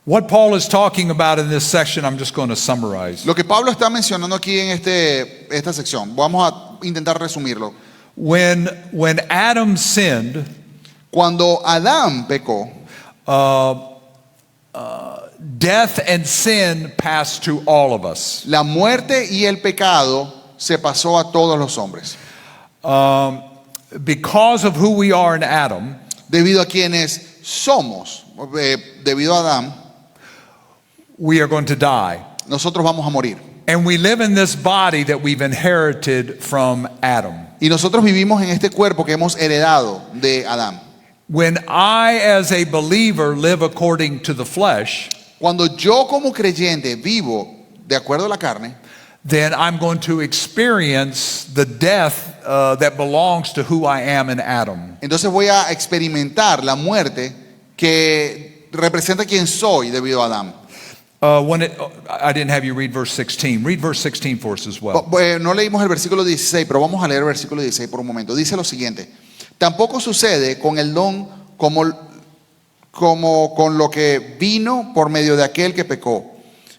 What Paul is talking about in this section, I'm just going to summarize. Lo que Pablo está mencionando aquí en esta sección, vamos a intentar resumirlo. When Adam sinned, Cuando Adán pecó, death and sin passed to all of us. la muerte y el pecado se pasó a todos los hombres. Because of who we are in Adam, Debido a quienes somos, debido a Adán, we are going to die. nosotros vamos a morir. And we live in this body that we've inherited from Adam. Y nosotros vivimos en este cuerpo que hemos heredado de Adán. When I, as a believer, live according to the flesh, Cuando yo como creyente vivo de acuerdo a la carne, then I'm going to experience the death that belongs to who I am in Adam. entonces voy a experimentar la muerte que representa quién soy debido a Adán. I didn't have you read verse 16. Read verse 16 for us as well. No leímos el versículo 16, pero vamos a leer el versículo 16 por un momento. Dice lo siguiente: tampoco sucede con el don como con lo que vino por medio de aquel que pecó.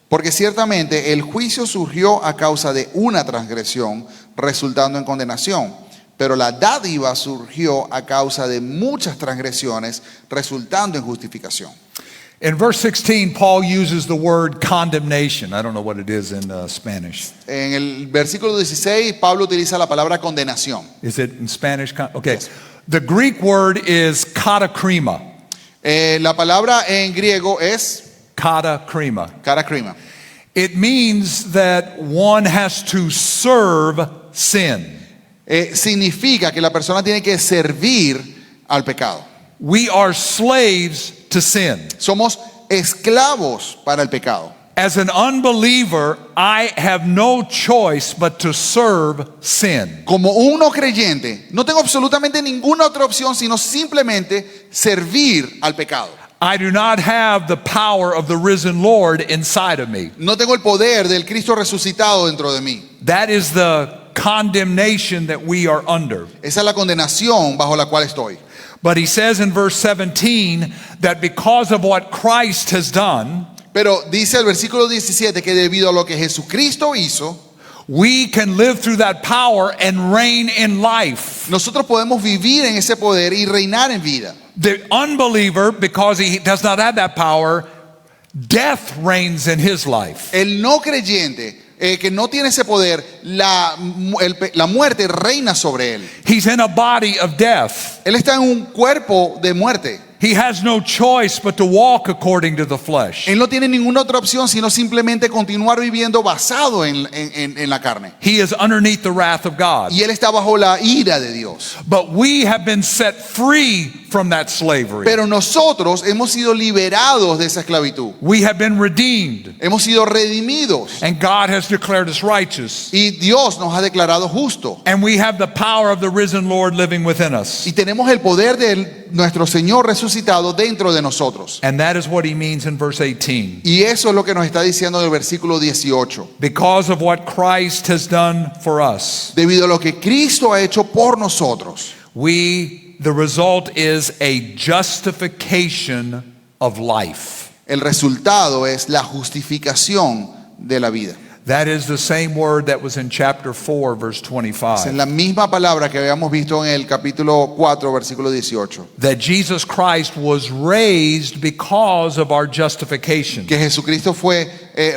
Porque ciertamente el juicio surgió a causa de una transgresión, resultando en condenación. Pero la dádiva surgió a causa de muchas transgresiones, resultando en justificación. In verse 16, Paul uses the word condemnation. I don't know what it is in Spanish. En el versículo 16, Pablo utiliza la palabra condenación. Is it in Spanish? Okay. The Greek word is katakrima. La palabra en griego es Katakrima. katakrima. It means that one has to serve sin. Significa que la persona tiene que servir al pecado. We are slaves to sin. Somos esclavos para el pecado. As an unbeliever, I have no choice but to serve sin. Como un no creyente, no tengo absolutamente ninguna otra opción sino simplemente servir al pecado. I do not have the power of the risen Lord inside of me. No tengo el poder del Cristo resucitado dentro de mí. That is the condemnation that we are under. Esa es la condenación bajo la cual estoy. But he says in verse 17 that because of what Christ has done, Pero dice el versículo 17 que debido a lo que Jesucristo hizo, we can live through that power and reign in life. nosotros podemos vivir en ese poder y reinar en vida. The unbeliever, because he does not have that power, death reigns in his life. El no creyente que no tiene ese poder, la muerte reina sobre él. He's in a body of death. Él está en un cuerpo de muerte. He has no choice but to walk according to the flesh. Él no tiene ninguna otra opción sino simplemente continuar viviendo basado en la carne. He is underneath the wrath of God. Y él está bajo la ira de Dios. But we have been set free from that slavery. Pero nosotros hemos sido liberados de esa esclavitud. We have been redeemed. Hemos sido redimidos. And God has declared us righteous. Y Dios nos ha declarado justo. And we have the power of the risen Lord living within us. Y tenemos el poder de nuestro Señor resucitado dentro de nosotros. And that is what he means in verse 18. Y eso es lo que nos está diciendo en el versículo 18. Because of what Christ has done for us, Debido a lo que Cristo ha hecho por nosotros, the result is a justification of life. el resultado es la justificación de la vida. That is the same word that was in chapter 4, verse Es 25. la misma palabra que habíamos visto en el capítulo 4, versículo 18. That Jesus Christ was raised because of our justification. Que Jesucristo fue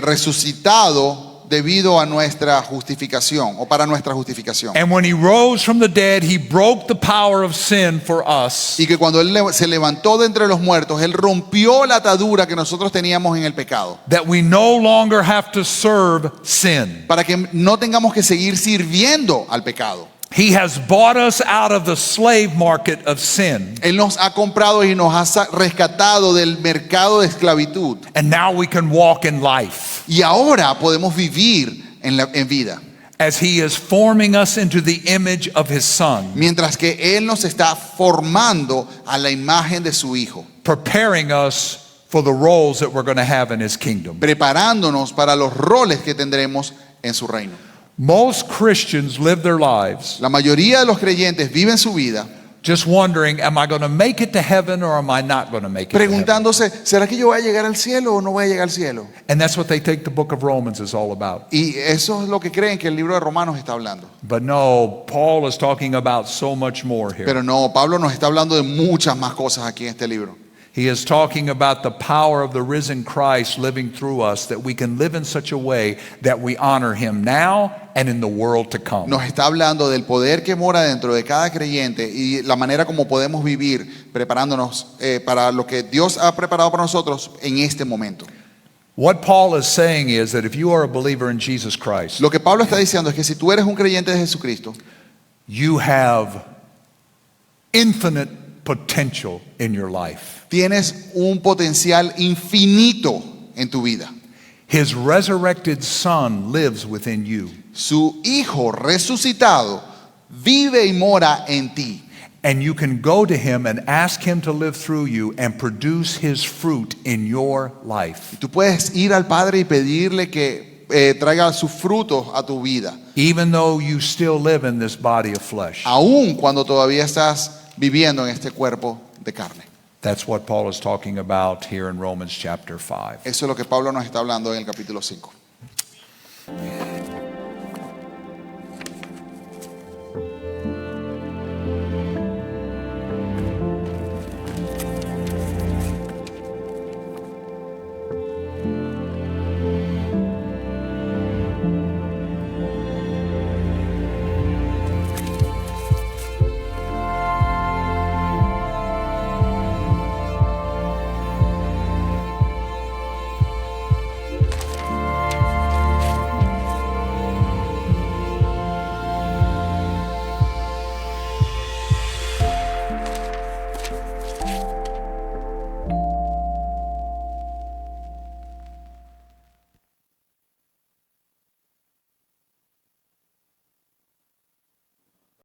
resucitado debido a nuestra justificación o para nuestra justificación. And when he rose from the dead, he broke the power of sin for us. Y que cuando Él se levantó de entre los muertos, Él rompió la atadura que nosotros teníamos en el pecado. That we no longer have to serve sin. Para que no tengamos que seguir sirviendo al pecado. He has bought us out of the slave market of sin. Él nos ha comprado y nos ha rescatado del mercado de esclavitud. And now we can walk in life. Y ahora podemos vivir en vida. As he is forming us into the image of his son. Mientras que Él nos está formando a la imagen de su Hijo. Preparing us for the roles that we're going to have in his kingdom. Preparándonos para los roles que tendremos en su reino. Most Christians live their lives La mayoría de los creyentes viven su vida just wondering, am I going to make it to heaven or am I not going to make it to heaven? preguntándose, ¿será que yo voy a llegar al cielo o no voy a llegar al cielo? And that's what they think the book of Romans is all about. Y eso es lo que creen que el libro de Romanos está hablando. But no, Paul is talking about so much more here. Pero no, Pablo nos está hablando de muchas más cosas aquí en este libro. He is talking about the power of the risen Christ living through us, that we can live in such a way that we honor him now and in the world to come. Nos está hablando del poder que mora dentro de cada creyente y la manera como podemos vivir preparándonos para lo que Dios ha preparado para nosotros en este momento. What Paul is saying is that if you are a believer in Jesus Christ, Lo que Pablo está diciendo es que si tú eres un creyente de Jesucristo, you have infinite potential in your life. tienes un potencial infinito en tu vida. His resurrected son lives within you. Su Hijo resucitado vive y mora en ti. And you can go to him and ask him to live through you and produce his fruit in your life. Tú puedes ir al Padre y pedirle que traiga sus frutos a tu vida, Even though you still live in this body of flesh. aun cuando todavía estás viviendo en este cuerpo de carne. That's what Paul is talking about here in Romans chapter 5. Eso es lo que Pablo nos está hablando en el capítulo 5.